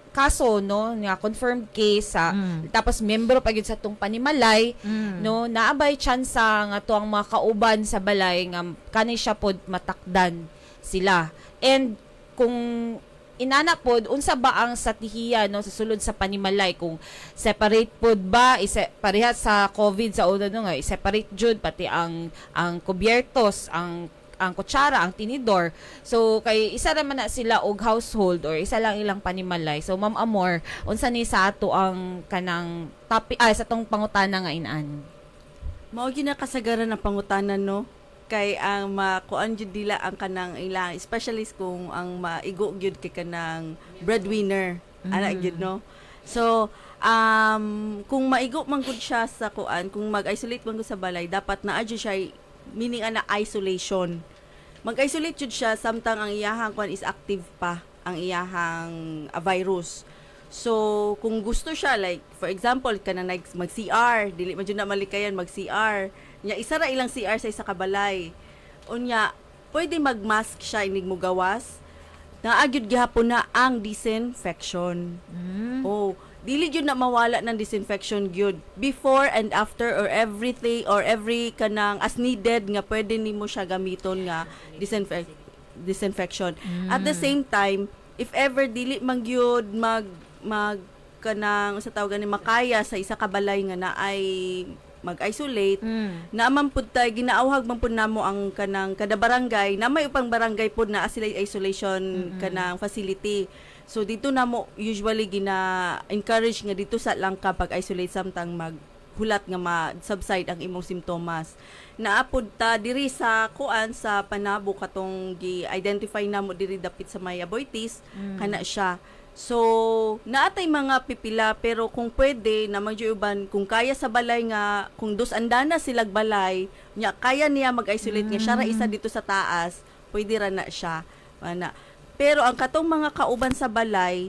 kaso no nga confirmed case tapos membro pa gyud sa tong panimalay no naabay chance nga to ang mga kauban sa balay nga kani siya pod matakdan sila and kung inana pod unsa ba ang satihiya no sa sulod sa panimalay kung separate pod ba parehas sa COVID sa una no nga i-separate jud pati ang kubyertos ang kutsara, ang tinidor. So kay isa ra man na sila og household or isa lang ilang panimalay. So Ma'am Amor, unsa ni sa ato ang kanang topic sa tong pangutana nga inaan? Mao ginakasagaran ng pangutanan no kay ang makuan jud dila ang kanang ilang specialist kung ang maigo gyud kay kanang breadwinner ana gyud no. So kung maigo man gud siya sa kuan kung mag-isolate man gud sa balay dapat naa jud siya meaning ana isolation. Mag-isolate jud siya samtang ang iyahang kuan is active pa ang iyahang virus. So, kung gusto siya, like, for example, kanang mag-CR, dili man jud na malikayan mag-CR. Nya, isa ra ilang CR sa isa ka balay. Unya, pwede mag-mask siya, inig mo gawas. Naagyod gihapon na ang disinfection. Oh, dili jud na mawala ng disinfection gyud before and after or everything or every kanang as needed nga pwede nimo siya gamiton nga disinfection. At the same time, if ever dili man gyud mag kanang sa tawag ni makaya sa isa ka balay nga na ay mag-isolate, na man pud tay ginaawhag man pud namo ang kanang kada barangay na may upang barangay pud na sila isolation kanang facility. So dito namo usually gina-encourage nga dito sa lang ka pag-isolate samtang maghulat nga ma-subside ang imong simptomas. Naapod ta diri sa kuan sa Panabo katong gi-identify namo diri dapit sa may Aboitiz, kana siya. So, naatay mga pipila pero kung pwede na uban kung kaya sa balay nga kung dos andana silag balay nya kaya niya mag-isolate nga siya ra isa dito sa taas, pwede ra na siya. Ana. Pero ang katong mga kauban sa balay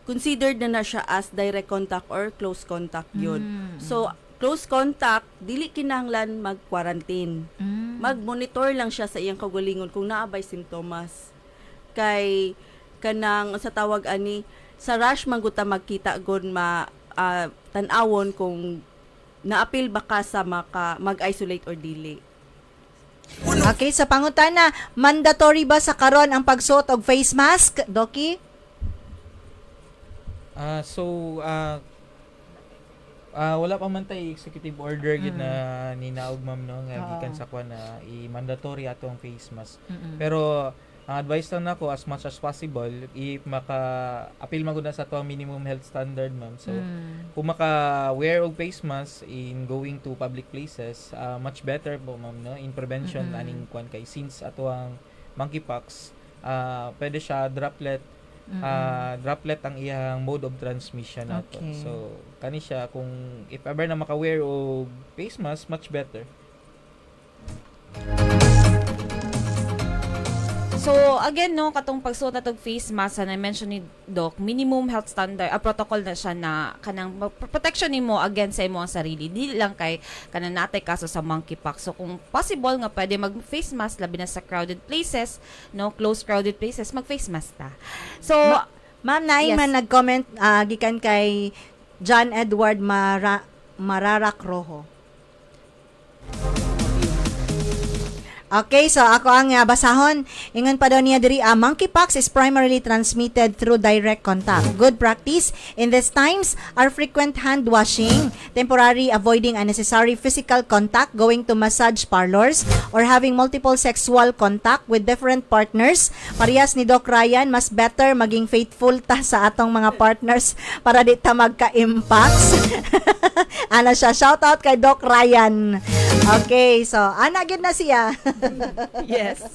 considered na siya as direct contact or close contact yun. So, close contact, dili kinahanglan mag-quarantine. Mag-monitor lang siya sa iyang kaugalingon kung naabay simptomas. Kay kanang sa tawag ani sa rush man guta magkita gud tan-awon kung naapil ba ka sa mag-isolate or dili. Okay, sa pangutana, mandatory ba sa karon ang pagsuot og face mask, Doki? Wala pa man tay executive order gid na ninaog ma'am no nga gikan sa kuan na i-mandatory ato ang face mask. Pero ang advice lang nako as much as possible if maka-appeal magud sa to minimum health standard ma'am. So kung maka-wear og face mask in going to public places, much better po ma'am no in prevention aning kuan kay since ato ang monkeypox, pwede siya droplet ang iyang mode of transmission nato. Okay. So kani siya kung if ever na maka-wear og face mask, much better. So, again, no, katong pagsuot na tong face mask na mention ni Doc, minimum health standard, protocol na siya na kanang protection nimo against sa imong sarili. Di lang kay kanang natay kaso sa monkeypox. So, kung possible nga pwede mag-face mask labi na sa crowded places, no, close crowded places, mag-face mask ta. So, Ma'am, naay Yes. man nag-comment gikan kay John Edward Mararak Rojo. Okay, so ako ang basahon. Ingon pa daw niya diri, monkeypox is primarily transmitted through direct contact. Good practice in these times are frequent hand washing, temporary avoiding unnecessary physical contact, going to massage parlors, or having multiple sexual contact with different partners. Parehas ni Doc Ryan, mas better maging faithful ta sa atong mga partners para di ta magka-impax. Ana siya, shout out kay Doc Ryan. Okay, so ana gid na siya. yes.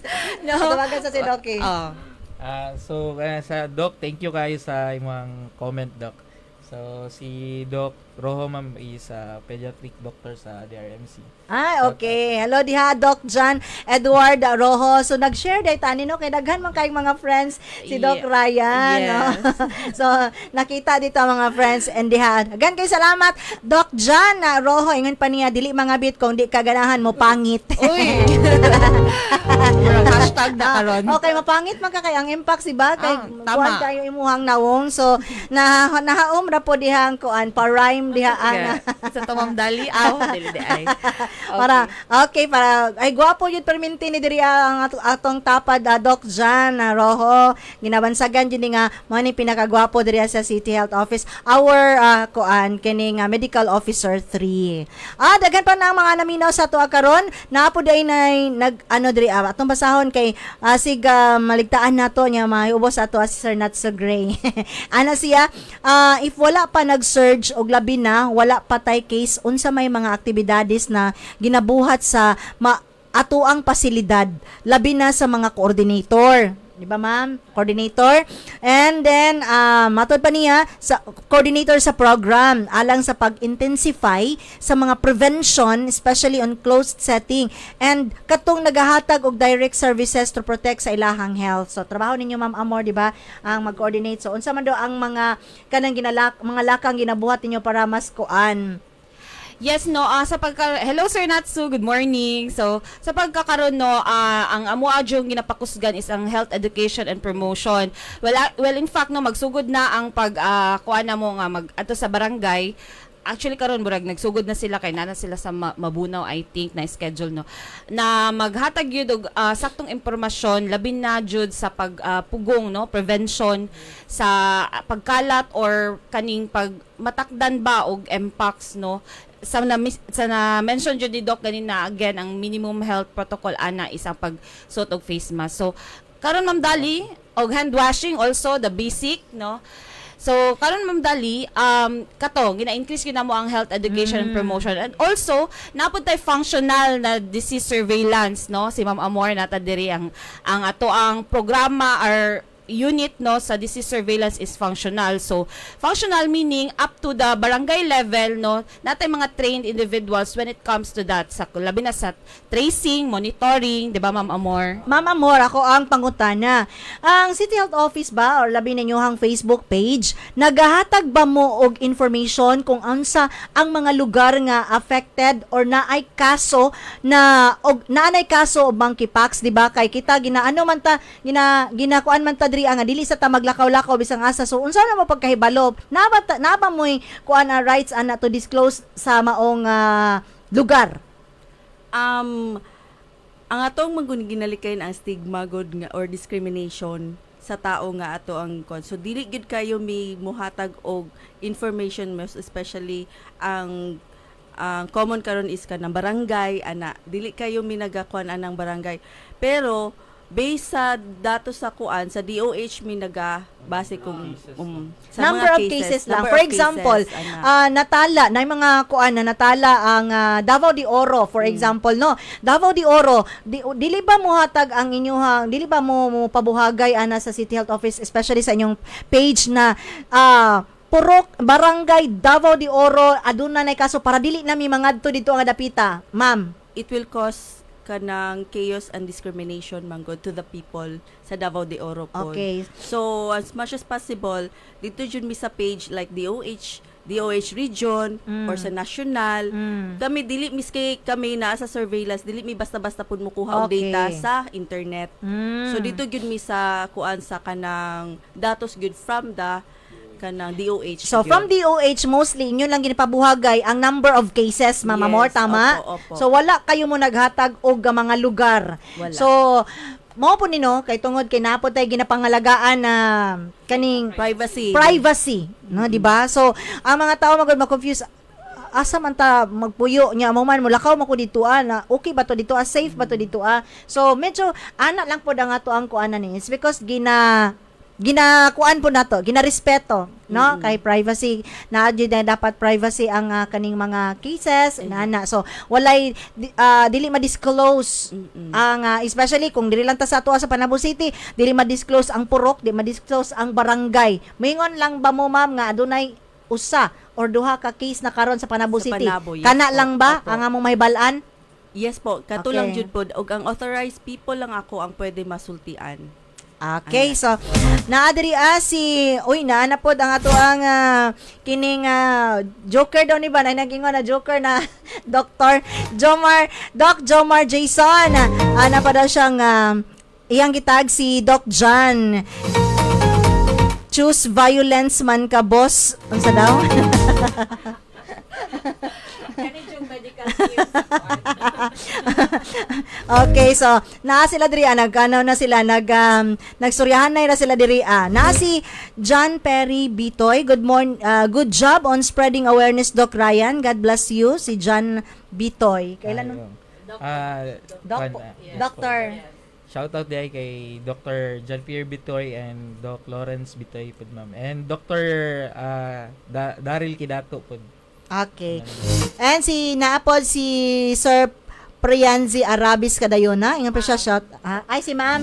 No. Tawagan sa si Doc. Sa Doc, thank you kayo sa imong comment, Doc. So si Doc Rojo ma'am is a pediatric doctor sa DRMC. Okay. Hello diha, Doc John Edward Rojo. So nag-share day tani no kay daghan man kayong mga friends si Doc Ryan, no? So nakita dito ang mga friends and diha. Daghan kay salamat Doc John Rojo. Ingon pa niya dili mga bit kung di ka ganahan mo pangit. Uy. Hashtag na karon. Okay, mapangit man ka kay ang impact si ba kay tama. kuan kayo imuhang nawong. So nahaom ra po dihang kuan pa rhyme diha ana. Sa tumam dali dili di ay. Para ay gwapo yun perminti ni diri ang atong tapad Doc John Rojo ginabansagan jud nga mao ni pinakagwapo diri sa City Health Office our kuan kining medical officer 3. Daghan pa na ang mga naminaw sa tuwa karon naapo day nag diri atong basahon kay sig maligtaan nato nya mahiubos ato si Sir Natso Gray. Ana siya if wala pa nag-surge og labi na wala pa tay case unsa may mga aktibidades na ginabuhat sa atuang pasilidad labi na sa mga coordinator, di ba ma'am? Coordinator, and then matod pa niya sa coordinator sa program alang sa pag-intensify sa mga prevention especially on closed setting and katong nagahatag og direct services to protect sa ilahang health. So trabaho ninyo Ma'am Amor, di ba, ang mag-coordinate. So unsa man daw ang mga kanang mga lakang ginabuhat ninyo para mas kuan. Yes, no, hello Sir Natsu, good morning. So, sa pagkakaroon no, ang amo adyong ginapakusgan is ang health education and promotion. Well, in fact no, magsugod na ang kuan na mo nga ato sa barangay. Actually karon burag nagsugod na sila kay nana sila sa Mabunaw, I think na schedule no, na maghatag yun og saktong impormasyon labin na jud sa pagpugong no, prevention sa pagkalat or kaning pagmatakdan ba og mpox no. Sa na mention jud ni Doc ganina, again ang minimum health protocol ana is ang pagsuot og face mask. So karon Ma'am Dali og hand washing also the basic no. So, karon Ma'am Dali, gina-increase gina mo ang health education and promotion. And also, napod tay functional na disease surveillance, no? Si Ma'am Amor nata diri ang ato ang programa or unit no sa disease surveillance is functional. So, functional meaning up to the barangay level no, natay mga trained individuals when it comes to that. Sa labi na sa tracing, monitoring, 'di ba Ma'am Amor? Ma'am Amor, ako ang pangutana. Ang City Health Office ba or labi ninyohang Facebook page, nagahatag ba mo og information kung unsa ang mga lugar nga affected or naay kaso na og naanay kaso og monkeypox, di ba? Kay kita ginaano man ta ginakuan man ta diri ang dili sa ta maglakaw-lakaw bisang asa. So unsa na mo pagkahibalo? Naba mo'y kuan rights ana to disclose sa maong lugar? Ang atong ginalikayin ang stigma god nga or discrimination sa tao nga ato ang kon. So dili gid kayo mi muhatag og information, most especially ang common karon is kanang barangay ana. Dili kayo mi nagakuan anang barangay. Pero based sa datos sa kuan sa DOH mi base kung sa Number mga of cases lang. number For of example, cases, ana. natala na mga kuan na natala ang Davao de Oro for example no. Davao de Oro, dili ba mo hatag ang inyong dili ba mo pabuhagay ana sa City Health Office especially sa inyong page na Purok Barangay Davao de Oro aduna nay kaso para dili na mi mangadto dito nga dapita, ma'am? It will cause kanang chaos and discrimination manggod to the people sa Davao de Oro po. Okay. So as much as possible dito jud mi sa page like DOH region or sa national, kami dili miski kami naa sa surveillance, dili mi basta-basta pud mukuha og Okay. data sa internet. So dito gyud mi sa kuan sa kanang datos gyud from the kanang DOH. So gyud. from DOH mostly inyo lang ginipabuhagay ang number of cases, Ma'am Yes, Amor, tama? opo. So wala kayo mo naghatag og mga lugar. Wala. So mao po nino kay tungod kay napod tay ginapangalagaan na kaning privacy, no, di ba? So ang mga tao mag-confuse asa man ta magpuyo nya mo man mulakaw man ko dito na okay ba to dito safe ba to dito so medyo ana lang po ang ato ang kuanan ni it's because ginakuan po nato, ginarespeto, no? Kay privacy, na dapat privacy ang kaning mga cases, inana. So, walay, dili ma-disclose ang, especially kung dili lang ta sa ato sa Panabo City, dili ma-disclose ang purok, dili ma-disclose ang barangay. Mingon lang ba mo, ma'am, nga adunay usa or duha ka case na karon sa Panabo Sa City? Panabo, yes Kana po. lang ba Opo. ang among mahibalaan? Yes po, katulang Okay. jud po og ang authorized people lang ako ang pwede masultian. Okay, so naadiri si na pod ang ato ang kining Joker daw ni ba na nagingon na Joker na Dr. Doc Jomar Jason. Ana pa daw siyang iyang gitag si Doc John. Choose violence man ka boss. Unsa daw? Okay, so naa sila diri nagkanaw na sila nagsuryahan na sila diri naa si John Perry Bitoy. Good morning, good job on spreading awareness, Doc Ryan. God bless you, si John Bitoy. Kailan Doctor. Shout out day kay Dr. John Pierre Bitoy and Doc Lawrence Bitoy pud ma'am. And Dr. Daryl Kidato pud. Okay. And naapod si Sir Priyanzi Arabis kadayona. Ingon pa siya shout. Ay si ma'am.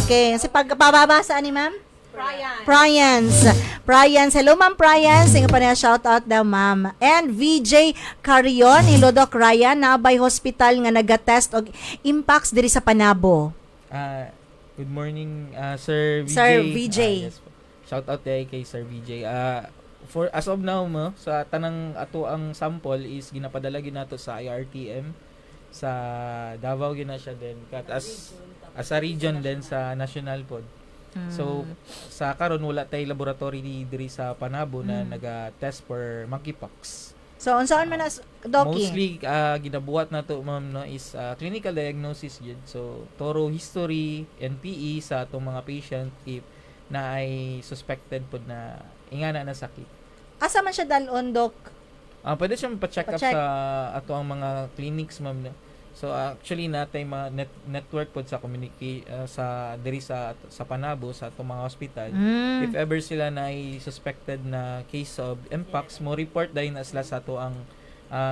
Okay. Si pagpababasa ni ma'am? Pryans. Hello ma'am Pryans. Ingon pa niya shout out daw ma'am. And VJ Carion, hello Doc Ryan, Nabay Hospital nga nagatest og impacts diri sa Panabo. Good morning Sir VJ. Sir VJ. Yes po. Shout out day kay Sir VJ. for as of now mo sa tanang ato ang sample is ginapadala gyud nato sa IRTM sa Davao gyud na siya din kat as a region din sa national pod. So sa karon wala tay laboratory diri sa Panabo na naga-test for monkeypox. So unsaon man as Doki? Mostly ginabuhat nato ma'am no is clinical diagnosis yun. So thorough history NPE sa atong mga patient if na ay suspected pod na ingana na sakit. Asa man siya dalon, Dok? Pwede siya pa-check up Pa-check. sa ato ang mga clinics ma'am no. So actually natay mga network pod sa sa diri sa Panabo sa atong mga hospital. If ever sila na ay suspected na case of mpox mo report dahil na sila sa ato ang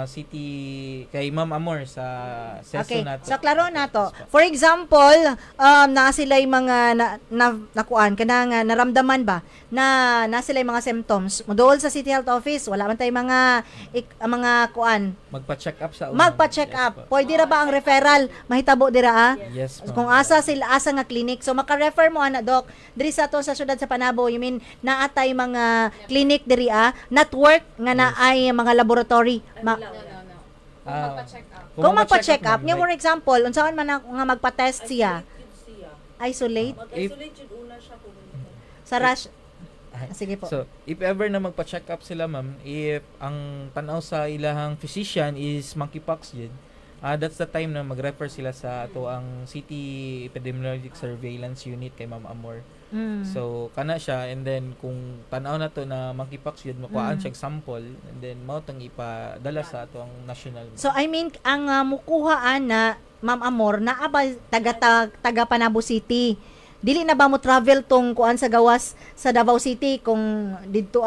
city kay Ma'am Amor sa Okay, seso nato. so klaro na to. For example, na sila'y mga nakuan kanang naramdaman ba na sila'y mga symptoms. Muduol sa City Health Office, wala man tay mga kuan. Magpa-check up sa Magpa-check Yes up. po. Pwede ra ba ang referral? Mahitabo dira Yes, ma'am. Kung asa nga clinic. So maka-refer mo ana Doc. Diri sa to sa syudad sa Panabo, you mean naatay mga clinic diri network nga naay mga laboratory. Kung magpa-check up, nga for example, unsaon man nga magpa-test siya? Isolate? Sa rush? Sige po. So, if ever na magpa-check up sila, ma'am, if ang tanaw sa ilahang physician is monkeypox yun, that's the time na mag-refer sila sa ato ang City Epidemiologic Surveillance Unit kay Ma'am Amor. So, kana siya, and then kung tanaw na to na monkeypox yun, makuhaan siya sample, and then mao tang ipadala sa ato ang national. So I mean ang mukuhaan na Ma'am Amor na aba taga Panabo City. Dili na ba mo travel tong kuan sa gawas sa Davao City kung didto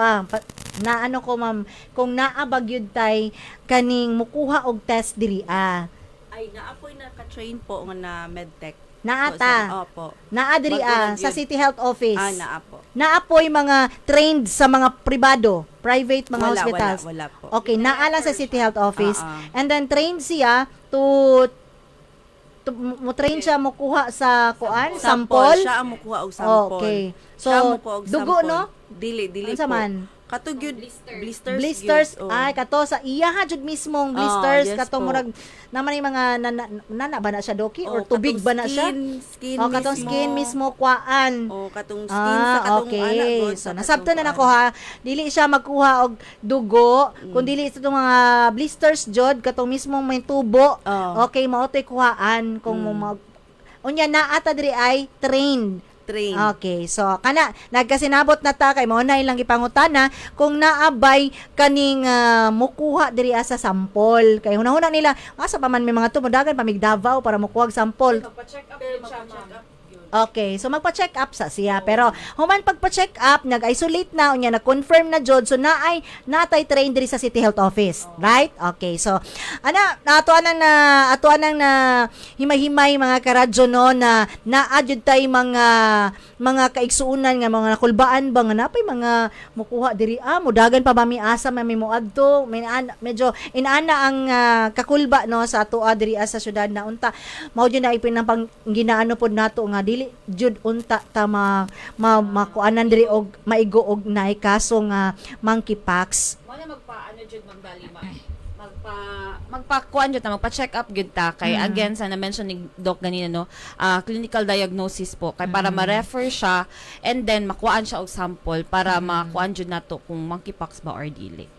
na ano ko ma'am kung naabag yun tay kaning mukuha og test diri Ay naapoy na ka-train po nga na medtech. naata Opo. naa diri sa Magkulang yun. City Health Office. Naapo. Naapoy mga trained sa mga private mga Wala, hospitals. wala po. Okay, naala sa City Health Office. And then trained siya to mo train siya mo kuha sa kuan sample. Siya ang mukuha og sample. Okay. So Siya ang mukuha og dugo sample. no? Dili Unsa po. man? Katugyod blisters. Blisters gyud, oh. ay kato sa iya ha jud mismong blisters yes kato po. murag naman yung mga nana ba na siya Doki or Oh, tubig katong ba na siya? Skin O katong mismo. skin mismo kuan. O katong skin sa katong okay. ana god. So nasabtan na nako ha. Dili siya magkuha og dugo, kun dili sa itong mga blisters jud katong mismong may tubo. Oh. Okay, mao toy kuhaan kung mo mag unya naata diri ay trained. Train. Okay, so kana nagkasinabot na ta kay mo na ilang gipangutana kung naabay kaning mukuha diri sa sample. Kay hunahuna nila asa pa man may mga tumudagan pamig Davao para mukuha og sample. Okay, so magpa-check up sa siya. Pero human pagpa-check up, nag-isolate na unya na-confirm na jud so natay train diri sa City Health Office, right? Okay, so atuan nang na himay-himay mga karadyo no na naadjud tay mga kaigsuunan nga mga nakulbaan ba nga napay mga mukuha diri mudagan pa ba mi asa may moadto medyo inaana ang kakulba no sa ato diri sa syudad na unta mao jud na ipinang ginaano pod nato nga dili jud unta ta makuanan diri og maigo og naay kaso nga monkeypox. Mo na magpaano jud magbalima. Magpakuan jud ta magpa-check up gyud ta kay again sa na-mention ni Doc ganina no, clinical diagnosis po kay para ma-refer siya and then makuhaan siya og sample para makuan jud nato kung monkeypox ba or dili.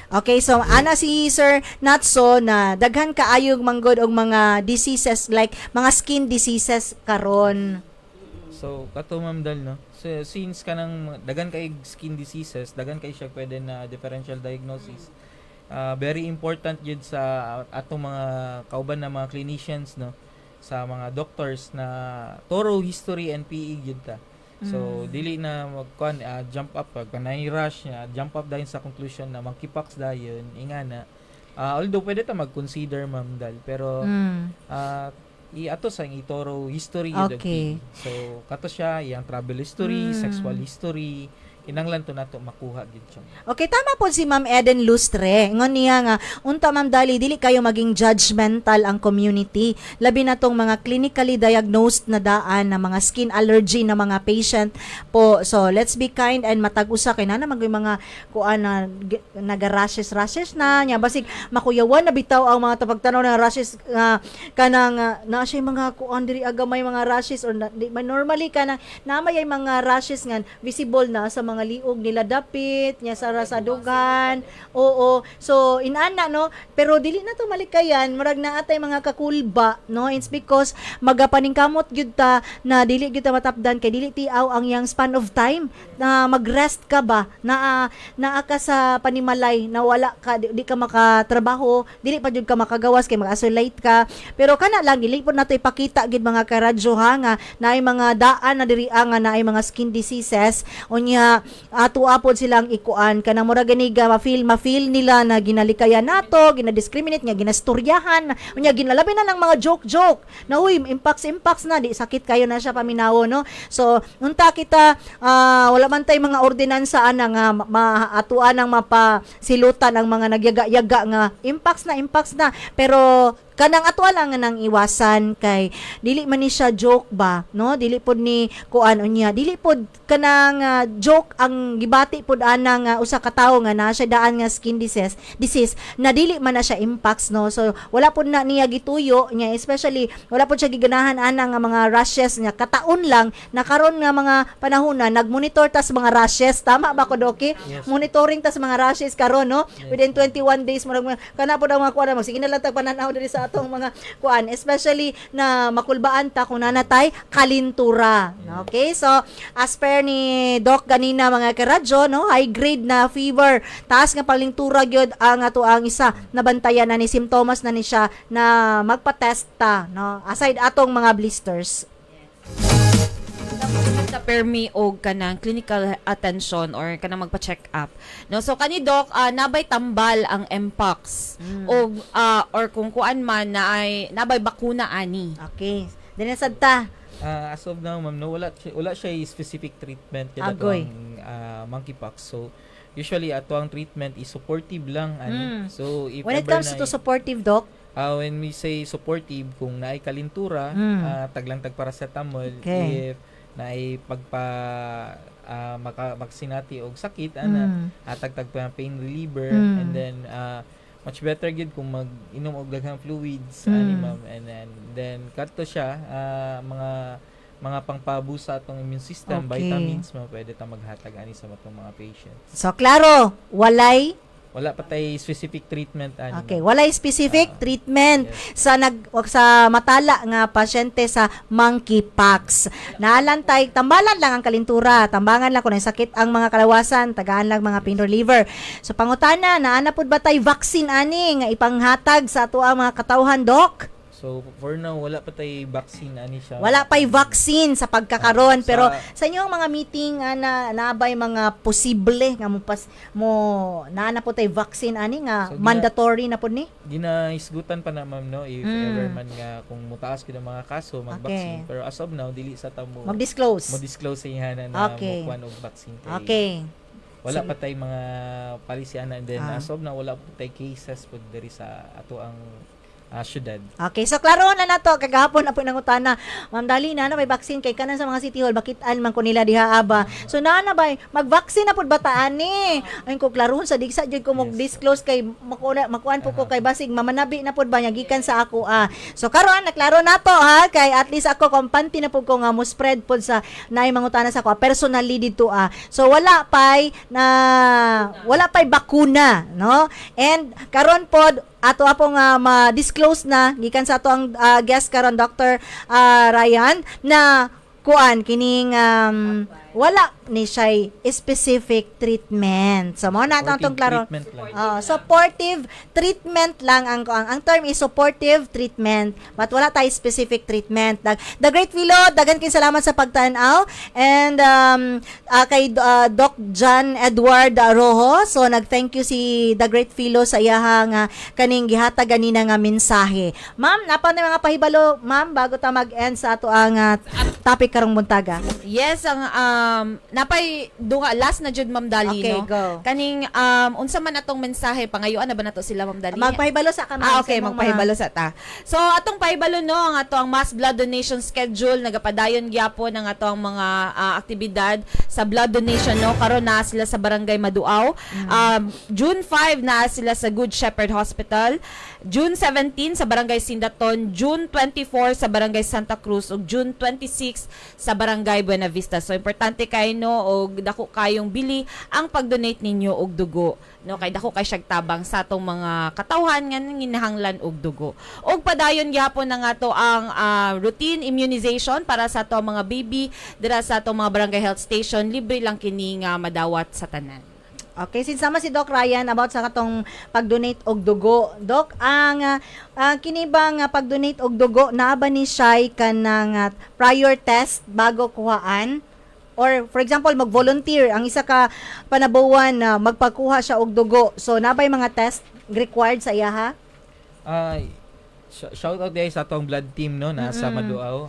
Okay, so ana si Sir Natso na daghan kaayog manggod og mga diseases like mga skin diseases karon. So, kato ma'am Dal, no? So, since kanang dagan kay skin diseases, dagan kay siya pwede na differential diagnosis. Very important yun sa atong mga kauban na mga clinicians, no? Sa mga doctors na thorough history and PE yun ta. So, dili na magkuan jump up pag kanay rush jump up dahil sa conclusion na monkeypox dayon ingana. Although pwede ta mag-consider ma'am Dal, pero ato sa thorough history yun Okay. So kato siya iyang travel history, sexual history, kinanglan to nato makuha gid siya. Okay, tama po si Ma'am Eden Lustre. Ngon niya nga, unta Ma'am Dali, dili kayo maging judgmental ang community. Labi na tong mga clinically diagnosed na daan na mga skin allergy na mga patient po. So, let's be kind and matag-usa kay na mag mga kuan na naga-rashes na nya basig makuyawan na bitaw ang mga tapagtanaw ng rashes kanang na siya mga kuan diri aga may mga rashes or normally kanang namay ay mga rashes nga visible na sa mga liog nila dapit nya sa rasadugan. Oo, so inana no, pero dili na to malikayan murag na atay mga kakulba no. It's because magapaningkamot gyud ta na dili gyud ta matapdan kay dili tiaw ang yang span of time na mag-rest ka ba na ka sa panimalay na wala ka di ka makatrabaho, dili pa jud ka makagawas kay mag-isolate ka. Pero kana lang dili po nato ipakita gid mga karadyo ha nga naay mga daan na diri nga naay mga skin diseases unya ato apod silang ikuan kanang murag gani ma-feel nila na ginalikayan nato, ginadiscriminate nga ginastoryahan unya ginalabi na ng mga joke na uy impacts na di sakit kayo na siya paminawo no. So unta kita wala man tay mga ordinansa ana nga maatuan ang mapasilutan ang mga nagyaga-yaga nga impacts na pero kanang ato lang nang iwasan kay dili man ni siya joke ba no, dili pod ni kuan unya dili pod kanang joke ang gibati pod ana nga usa ka tawo nga na siya daan nga skin disease na dili man na siya impacts no. So wala pod na niya gituyo nya, especially wala pod siya giganahan ana nga mga rashes nya kataon lang na karon nga mga panahon na nagmonitor tas mga rashes, tama ba ko Doki? Yes. Monitoring tas mga rashes karon no, within 21 days mo kana pod ang mga kuan sige na lang tag pananaw diri sa atong mga kuan, especially na makulbaan ta kung nanatay kalintura. Okay, so as per ni Doc ganina mga karadyo no, high grade na fever, taas nga palintura gyud ang ato ang isa nabantayan na ni simptomas na ni siya na magpa-test ta no, aside atong mga blisters. Sa permi og kanang clinical attention or kanang magpa-check up. No, so kani Doc, nabay tambal ang Mpox og or kung kuan man na ay nabay bakuna ani. Okay, dinhi sad ta. As of now, ma'am, no, wala siya specific treatment kada Agoy. ang monkeypox. So usually ato ang treatment is supportive lang ani. So if When it ever comes na to supportive Doc, when we say supportive, kung naay kalintura, taglang tag paracetamol. Okay. If naay magsinati og sakit ana tagtag pa pain reliever and then much better gid kung mag-inom og daghang fluids ani ma'am, and then kadto siya mga pangpabusa atong immune system, Okay. vitamins pwede ta maghatag ani sa atong mga patients. so klaro, Wala pa tay specific treatment ani. okay, ma'am. walay specific treatment yes. sa matala nga pasyente sa monkeypox. Naalantay, tambalan lang ang kalintura, tambangan lang kung may sakit ang mga kalawasan, tagaan lang mga pain reliever. So pangutana, naana pud ba tay vaccine ani nga ipanghatag sa ato ang mga katawhan Doc? So for now wala pa tay vaccine ani siya. Wala pa'y vaccine sa pagkakaroon, Sa- pero sa inyong mga meeting na nabay mga posible nga naana po tay vaccine ani nga So, mandatory na po ni? Ginaisgutan pa na ma'am no if ever man nga kung mutaas gid ang mga kaso Okay. mag-vaccine, pero as of now dili sa ta mo Mag-disclose. disclose sa ihanan na Okay. mo kuan og vaccine kay Okay. wala pa tay mga palisiana, and then Ah. as of now wala pa tay cases pud diri sa ato ang syudad. Okay, so klaro na nato kagahapon na po nangutana. Ma'am Dali na may vaccine kay kanan sa mga city hall bakitan man ko nila diha aba. So na bay mag-vaccine na pud bataan ni. Ay ko klaron sa digsa jud ko mag-disclose kay makuan po ko kay basig mamanabi na pud ba nya gikan sa ako So karon naklaro nato ha kay at least ako kampante na pud ko nga mo spread pud sa naay mangutana sa ako personally dito So wala pay bakuna no. And karon pod ato apong ma-disclose na gikan sa ato ang guest karon Dr. Ryan na kuan kining wala ni siya specific treatment. So mo na atong klaro. Treatment lang. Supportive treatment lang ang term is supportive treatment but wala tay specific treatment. The Great Philo, dagan kay salamat sa pagtan-aw and kay Doc John Edward Rojo. So nag-thank you si The Great Philo sa iyahang kaning gihatag ganina nga mensahe. Ma'am, napa na mga pahibalo ma'am bago ta mag-end sa ato ang topic karong buntaga. Yes, ang napay duha last na jud Ma'am Dali Okay, no. go. Kaning unsa man atong mensahe pangayuan na ba nato sila Ma'am Dali? Magpahibalo sa ka, ma'am, Okay, sa imong magpahibalo sa ta. So atong pahibalo no ang ato ang mass blood donation schedule nagapadayon gyapon ang ato ang mga aktibidad sa blood donation no karon na sila sa Barangay Maduaw. June 5 na sila sa Good Shepherd Hospital. June 17 sa Barangay Sindaton, June 24 sa Barangay Santa Cruz ug June 26 sa Barangay Buena Vista. So importante kay no og dako kayong bili ang pag-donate ninyo og dugo no kay dako kay siyang tabang sa atong mga katawhan nga ginahanglan og dugo. Og padayon gyapon na nga to ang routine immunization para sa ato mga baby dira sa atong mga barangay health station, libre lang kini nga madawat sa tanan. Okay, sinsama si Doc Ryan about sa katong pag-donate og dugo. Doc, ang kini bang pag-donate og dugo naa ba ni siya kanang prior test bago kuhaan? Or for example, mag-volunteer ang isa ka panabuwan na magpakuha siya og dugo. So naa ba mga test required sa iya ha? Shout out dahil sa atong blood team no nasa Maduaw.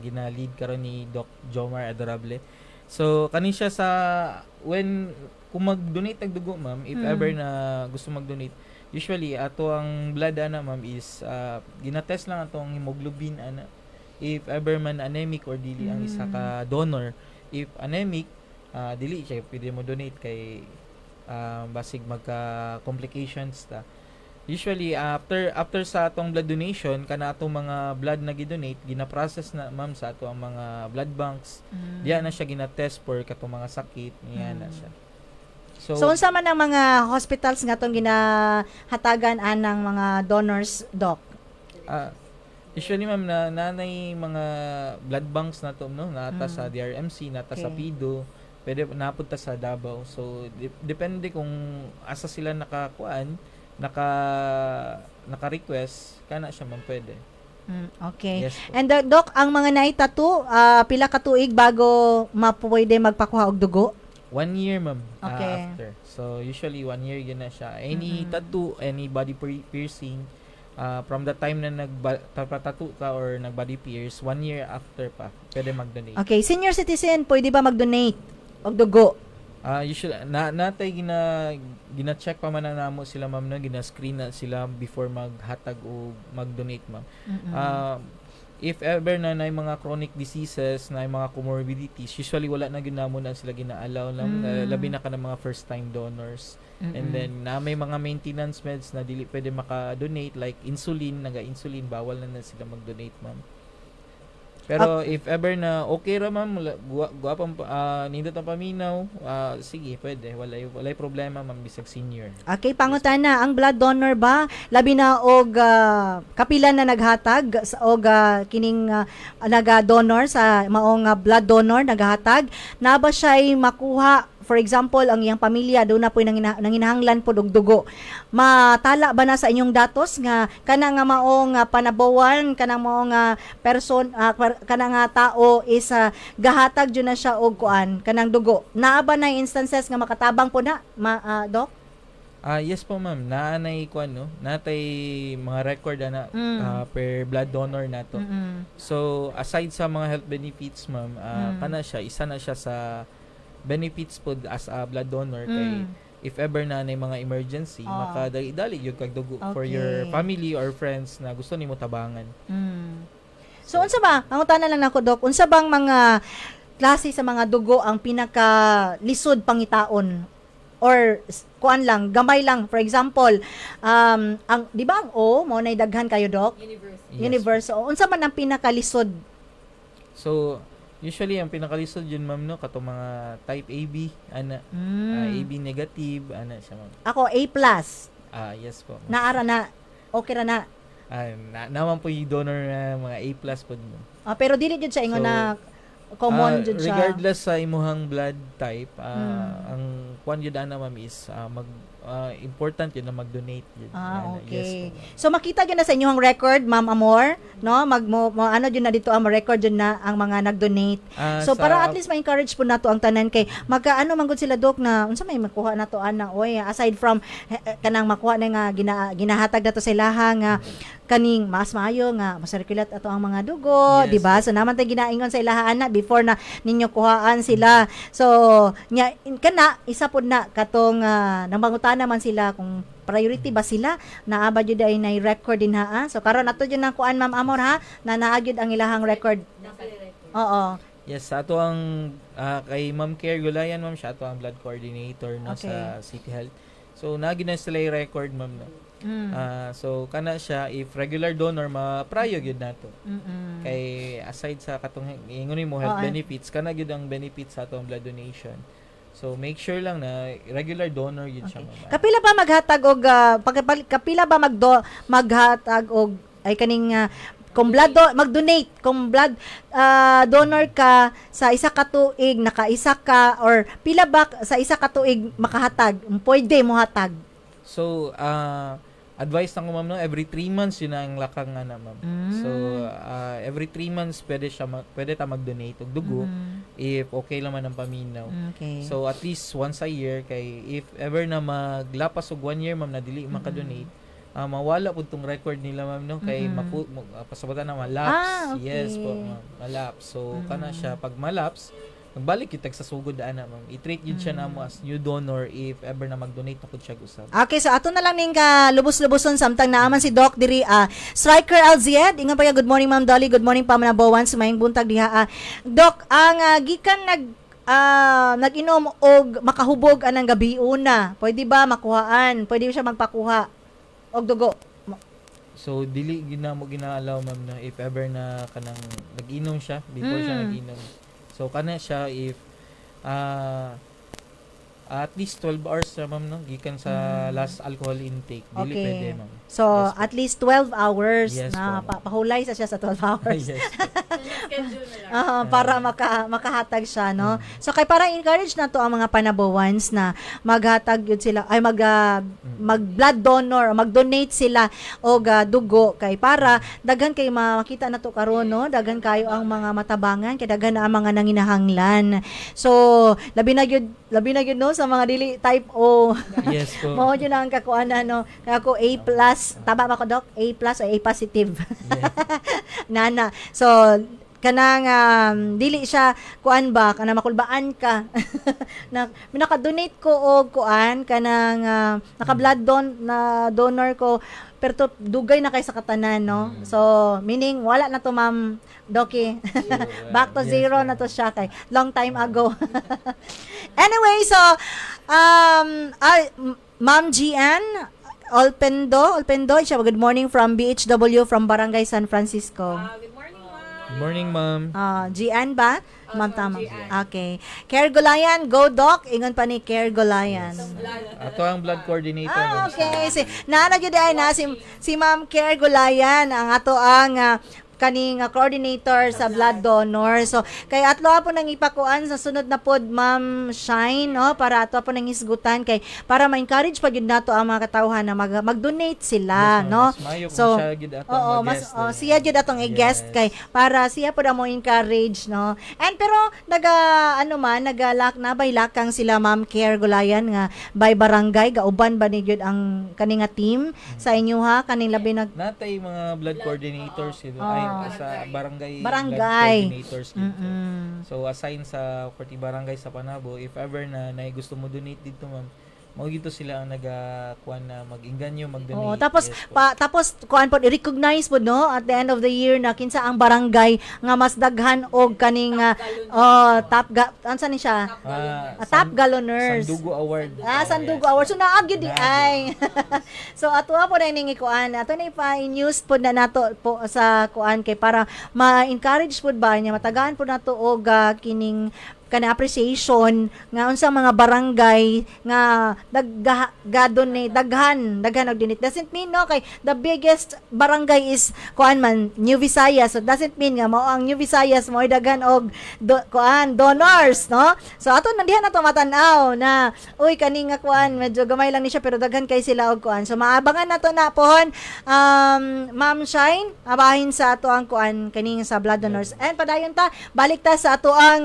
Gina-lead karon ni Doc Jomar Adorable. So kanin siya sa kung mag-donate ang dugo, ma'am, if ever na gusto mag-donate, usually ato ang blood ana ma'am is ginatest lang atong hemoglobin ana. If ever man anemic or dili ang isa ka donor, if anemic, dili siya pwede mo donate kay basig magka complications ta. Usually after sa atong blood donation kana atong mga blood na gidonate gina-process na ma'am sa ato ang mga blood banks. Diya na siya gina-test for katong mga sakit niya na siya. So unsa man ang mga hospitals nga tong ginahatagan anang mga donors, Doc? Usually ma'am nanay mga blood banks na to no nata sa DRMC, nata sa Okay. PIDO, pwede napunta sa Davao. So depende kung asa sila naka-request kana siya ma'am pwede. Okay. Yes po. And Doc, ang mga naitato, pila ka tuig bago mapwede magpakuha og dugo? 1 year ma'am Okay. after. So usually 1 year yun na siya. Any tattoo, any body piercing, from the time na nagpa-tattoo ka or nag-body pierce, 1 year after pa pwede mag-donate. Okay, senior citizen, pwede ba mag-donate og dugo? Usually natay gina-check pa man na namo sila ma'am no, gina-screen na sila before maghatag o mag-donate ma'am. If ever na may mga chronic diseases, na mga comorbidities, usually wala na ginamo na sila gina-allow lang, labi na ka ng mga first time donors. And then na may mga maintenance meds na dili pwede maka-donate like insulin, naga-insulin, bawal na sila mag-donate ma'am. Pero if ever na okay ra ma'am, guwapang nindot ang paminaw, sige, pwede. Walay problema ma'am bisag senior. Okay, pangutana, ang blood donor ba labi na og kapila na naghatag og kining naga-donor sa maong blood donor naghatag, na ba siya'y makuha? For example, ang iyang pamilya doon na po nanginahanglan po og dugo. Matala ba na sa inyong datos nga kana nga maong panabawan, kana maong person, kana nga tao is gahatag jud na siya og kuan kanang dugo? Naa ba na instances nga makatabang po na, Doc? Yes po ma'am, naanay kuan no, natay mga record na per blood donor nato. So aside sa mga health benefits ma'am, kana siya isa na siya sa benefits po as a blood donor kay if ever na may mga emergency, makadali yung kagdugo for your family or friends na gusto nimo tabangan. So unsa ba? Ang utana lang nako, Doc, unsa bang mga klase sa mga dugo ang pinaka lisod pangitaon? Or kuan lang, gamay lang. For example, ang di ba ang O mo nay daghan kayo, Doc? Universe. O, unsa man ang pinakalisod? So usually ang pinakalisod yun ma'am no kato mga type AB ana AB negative ana siya ma'am. Ako A+. Yes po. Naara na. Okay ra na. Naman po yung donor na mga A+ po mo. Pero dili jud sa ingon So, na common jud siya. Regardless sa imuhang blood type, ang kwan yun ana ma'am is important yun na mag-donate yun. Okay. Yes, po, ma'am. So makita gyud na sa inyong record, Ma'am Amor, no? Ano jud na dito ang record jud na ang mga nag-donate. So para at least ma-encourage po nato ang tanan kay magkaano man gud sila, Doc, na unsa may makuha nato ana oy aside from kanang makuha na nga ginahatag nato sa ilaha nga kaning mas maayo nga masirkulat ato ang mga dugo, Yes. di ba? So naman tay ginaingon sa ilahan na before na ninyo kuhaan sila. So nya kana isa pod na katong namangutana man sila kung priority ba sila naaba jud ay nay record din ha. So karon ato jud nang kuan Ma'am Amor ha na naagyud ang ilahang record. Oo. Yes, sa ato ang kay Ma'am Care Gulayan, ma'am, siya ato ang blood coordinator no Okay. sa City Health. So nagi na sila yung record, ma'am, no. So kana siya if regular donor ma-prayo gyud nato. Kay aside sa katong ingon mo health Oo. benefits, kana gyud ang benefits sa ato ang blood donation. So make sure lang na regular donor gyud siya, ma'am. Kapila ba maghatag og kapila ba maghatag og ay kaning kung blood mag-donate kung blood donor ka sa isa ka tuig nakaisa ka or pila ba sa isa ka tuig makahatag pwede mo hatag. So advice na ko, ma'am, no, every 3 months yun ang lakang nga na, ma'am. So every 3 months pwede ta mag-donate og dugo if okay lang man ang paminaw. Okay. So at least once a year kay if ever na maglapas og 1 year, ma'am, na dili maka-donate, mawala pud tong record nila, ma'am, no, kay pasabutan na malapse. Okay. Yes po, ma'am, malapse. So kana siya pag malapse magbalik kita sa sugod ana, ma'am. I-treat yun siya namo as new donor if ever na mag-donate na pud siya usab. Okay, so ato na lang ning ka lubos-luboson samtang naaman si Doc diri Striker LZ. Ingon pa ya, good morning Ma'am Dolly, good morning pa Manabawan sa mayong buntag diha. Doc, ang gikan nag-inom og makahubog anang gabi una. Pwede ba makuhaan? Pwede siya magpakuha og dugo? So dili mo ginaalaw, ma'am, na if ever na kanang nag-inom siya before siya nag-inom. So kana siya if at least 12 hours na, ma'am, no, gikan sa last alcohol intake. Dili Okay. pwede, ma'am. So, Yes, at least 12 hours Yes, na po. pahulay sa siya sa 12 hours. Yes. Para makahatag siya, no? So, kay para encourage na to ang mga panabawans na maghatag yun sila, ay mag-blood donor, mag-donate sila og dugo kay para daghan kay makita na to karon, no? Daghan kayo ang mga matabangan, kay daghan na ang mga nanginahanglan. So, labi na gyud no sa mga dili type O. Yes po. Mao yun ang kakuanan, no? Kaya ako A+, tama ba ko, Doc? A+ o A positive? Nana. So, kanang dili siya kuan ba kana makulbaan ka na naka-donate ko og kuan kanang naka-blood donor ko pero to dugay na kay sa katanan, no? So meaning wala na to, Ma'am Doki. Back to Yes, zero ma'am. na to siya kay long time ago. Anyway, so Ma'am GN Olpendo siya, good morning from BHW from Barangay San Francisco. Good morning, ma'am. GN ba? Ma'am, tama. Okay. Care Gulayan, go Doc. Ingon pa ni Care Gulayan. Ato ang blood coordinator, ma'am. Okay. Naana gyud ay na si Ma'am Care Gulayan ang ato ang kaning coordinator sa blood donor. So kay atlo po nang ipakuan sa sunod na pod, Ma'am Shine, no, para ato po nang isgutan kay para ma-encourage pa gyud nato ang mga katawhan na mag-donate sila, Yes, ma'am. no. Mas maayo kung So siya gyud atong oo, mag-guest, no? siya gyud atong i-guest Yes. kay para siya po mo encourage, no. And pero nagalakang sila Ma'am Care Gulayan nga by barangay gauban ba ni gyud ang kaninga team sa inyo ha kaning labi Natay mga blood coordinators yun, ay sa barangay Barangay. blood coordinators dito. Mm-mm. So assign sa 40 barangay sa Panabo, if ever na gusto mo donate dito, ma'am, mao gito sila ang nagakuan na mag-inganyo mag-donate. Oo, tapos Yes po. tapos kuan po i-recognize po, no, at the end of the year na kinsa ang barangay nga mas daghan og kaning ansa ni siya? Top Galoners. Sandugo Award. Sandugo Award. So naagyo di ay. So ato po na ning kuan. Ato na ipa-news po na nato po sa kuan kay para ma-encourage po ba niya matagaan po nato og kining kana appreciation nga unsang mga barangay nga donate daghan og donate. Doesn't mean, no, kay the biggest barangay is kuan man New Visayas. So doesn't mean nga mao ang New Visayas mo daghan og donors, no. So ato nandihan na to matan-aw na uy kani nga kuan medyo gamay lang ni siya pero daghan kay sila og kuan. So maabangan nato na pohon Ma'am Shine abahin sa ato ang kuan kani sa blood donors. And padayon ta balik ta sa ato ang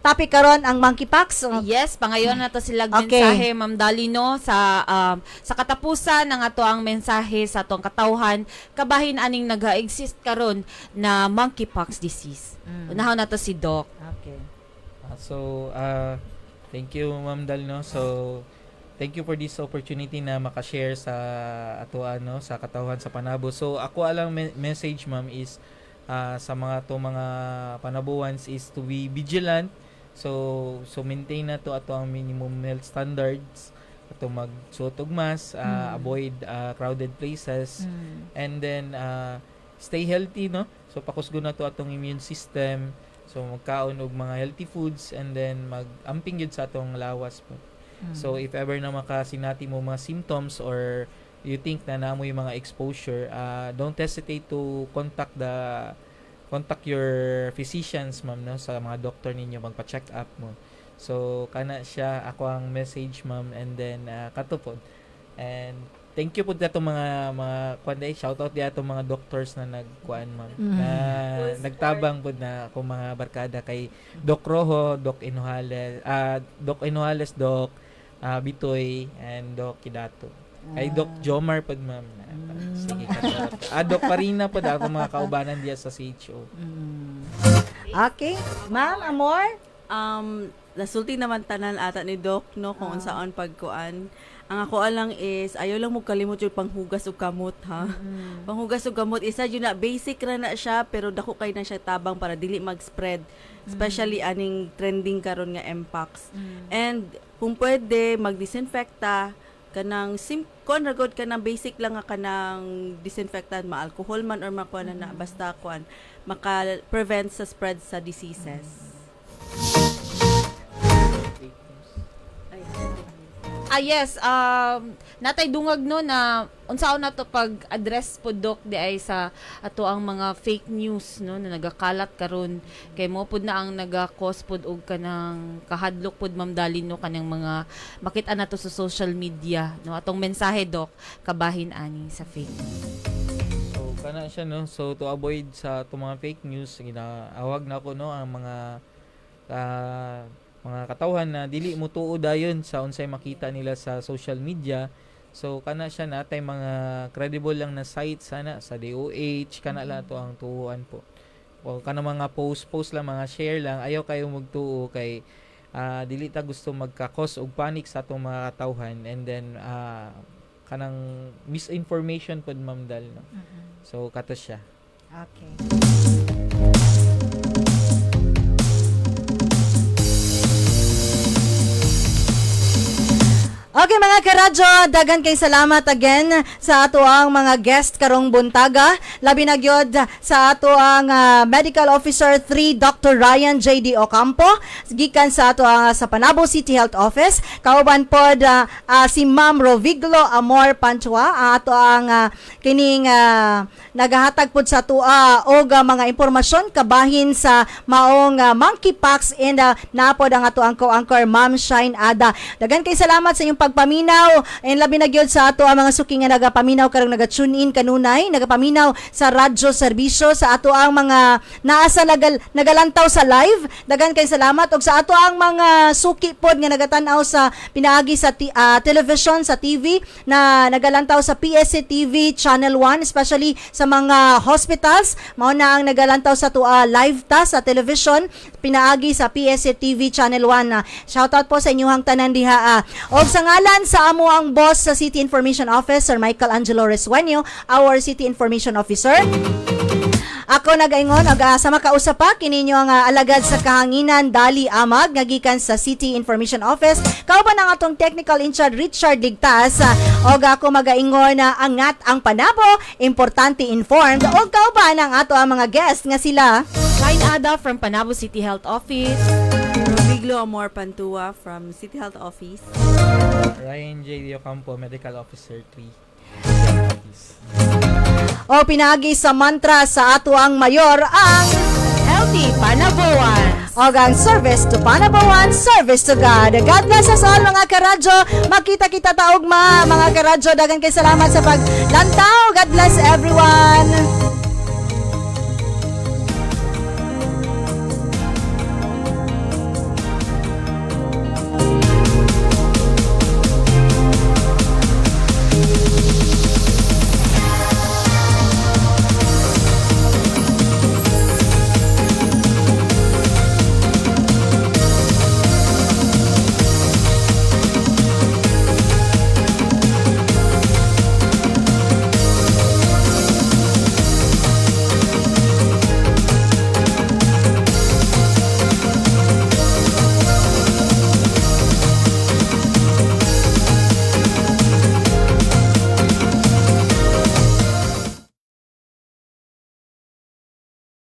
topic karon ang monkeypox. Yes, pangayon na to sila Okay. mensahe, Ma'am Dalino, sa katapusan ng ato ang mensahe sa atong katawhan, kabahin aning nag-exist karon na monkeypox disease. Unahon na to si Doc. Okay. Thank you, Ma'am Dal, no? So, thank you for this opportunity na makashare sa ato sa katawhan sa Panabo. So, ako alang message, ma'am, is sa mga panabuans is to be vigilant. So maintain na to ato ang minimum health standards. Ato magsuot og mask, avoid crowded places, and then stay healthy, no? So pakusgon na to atong immune system. So magkaon og mga healthy foods, and then mag-amping yun sa atong lawas po. So if ever na makasinati mo mga symptoms or you think na naamoy mga exposure, don't hesitate to contact your physicians, ma'am, no, sa mga doctor ninyo, magpa-check up mo. So kana siya ako ang message, ma'am, and then katupod. And thank you po dato mga kuanday, shout out diato mga doctors na nagkuan, ma'am, na nagtabang pod na ako mga barkada kay Doc Rojo, Doc Inuhales, Doc Bitoy, and Doc Kidato. Kay Doc Jomar pod, ma'am. Sige ka. Doc Parina pod ako mga kaubanan diya sa CHO. Okay. Ma'am, Amor? Nasulti naman tanan ata ni Doc, no, kung unsaon pagkuan. Ang ako lang is ayaw lang mo kalimot yung panghugas og kamot, ha. Panghugas og kamot isa yun na basic ra na siya, pero dako kay na siya tabang para dili mag-spread, especially aning trending karon nga Mpox. And kung pwede mag-disinfecta kanang kon ragod kanang basic lang nga kanang disinfectant, ma-alcohol man or makuan na basta kuan maka-prevent sa spread sa diseases. Yes, natay dungag no na unsaon na to pag-address po, Doc, di ay sa ato ang mga fake news, no, na nagakalat karon kay mo pud na ang naga-cause pud og kanang kahadlok pud, Ma'am Dalin, no, kanang mga makita na to sa social media, no, atong mensahe, Doc, kabahin ani sa fake news. So kana siya, no, so to avoid sa mga fake news, ginaawag na ko, no, ang mga katawhan na dili mo tuo dayon sa unsay makita nila sa social media. So kana siya natay mga credible lang na sites sana sa DOH, kana lang to ang tuuan po. O kana mga post lang, mga share lang, ayaw kayo magtuo kay dili ta gusto magka-cause og panic sa atong mga katawhan, and then kanang misinformation pod, Ma'am Dal, no. So kato siya. Okay. Okay mga karadyo, dagan kay salamat again sa ato ang mga guest karong buntaga. Labi na gyud sa ato ang Medical Officer 3 Dr. Ryan J.D. Ocampo, gikan sa ato sa Panabo City Health Office. Kauban pod si Ma'am Roviglo Amor Panchua, ato ang kining nagahatag pod sa tua og mga impormasyon kabahin sa maong monkeypox, and napod ang ato ang co-anchor Ma'am Shine Ada. Dagan kay salamat sa inyong pagpaminaw, and labi na gyud sa ato ang mga suki nga nagapaminaw karong naga-tune in kanunay, nagapaminaw sa radyo serbisyo, sa ato ang mga naasa nagalantaw sa live. Dagan kay salamat, og sa ato ang mga suki pod nga nagatan-aw sa pinaagi sa television, sa TV na nagalantaw sa PSA TV Channel 1, especially sa mga hospitals. Mao na ang nagalantaw sa tua live ta sa television pinaagi sa PSA TV Channel 1. Shoutout po sa inyong tanan diha. Og sa ngalan sa amo ang boss sa City Information Office, Sir Michael Angelo Resueño, our City Information Officer. Ako nagaingon sa makausap pa kininyo ang alagad sa kahanginan Dali Amag nga gikan sa City Information Office. Kauban ang atong technical in charge Richard Digtas, og ako magaingon na angat ang Panabo, importante informed, og kauban ang ato ang mga guest nga sila Shine Ada from Panabo City Health Office, Roviglo Amor Pantua from City Health Office. Ryan J.D. Ocampo, Medical Officer 3. o pinagi sa mantra sa ato ang mayor ang Healthy Panaboans. og ang service to Panaboan, service to God. God bless us all mga karadyo. Makita kita taog mga karadyo. Dagan kay salamat sa paglantaw. God bless everyone.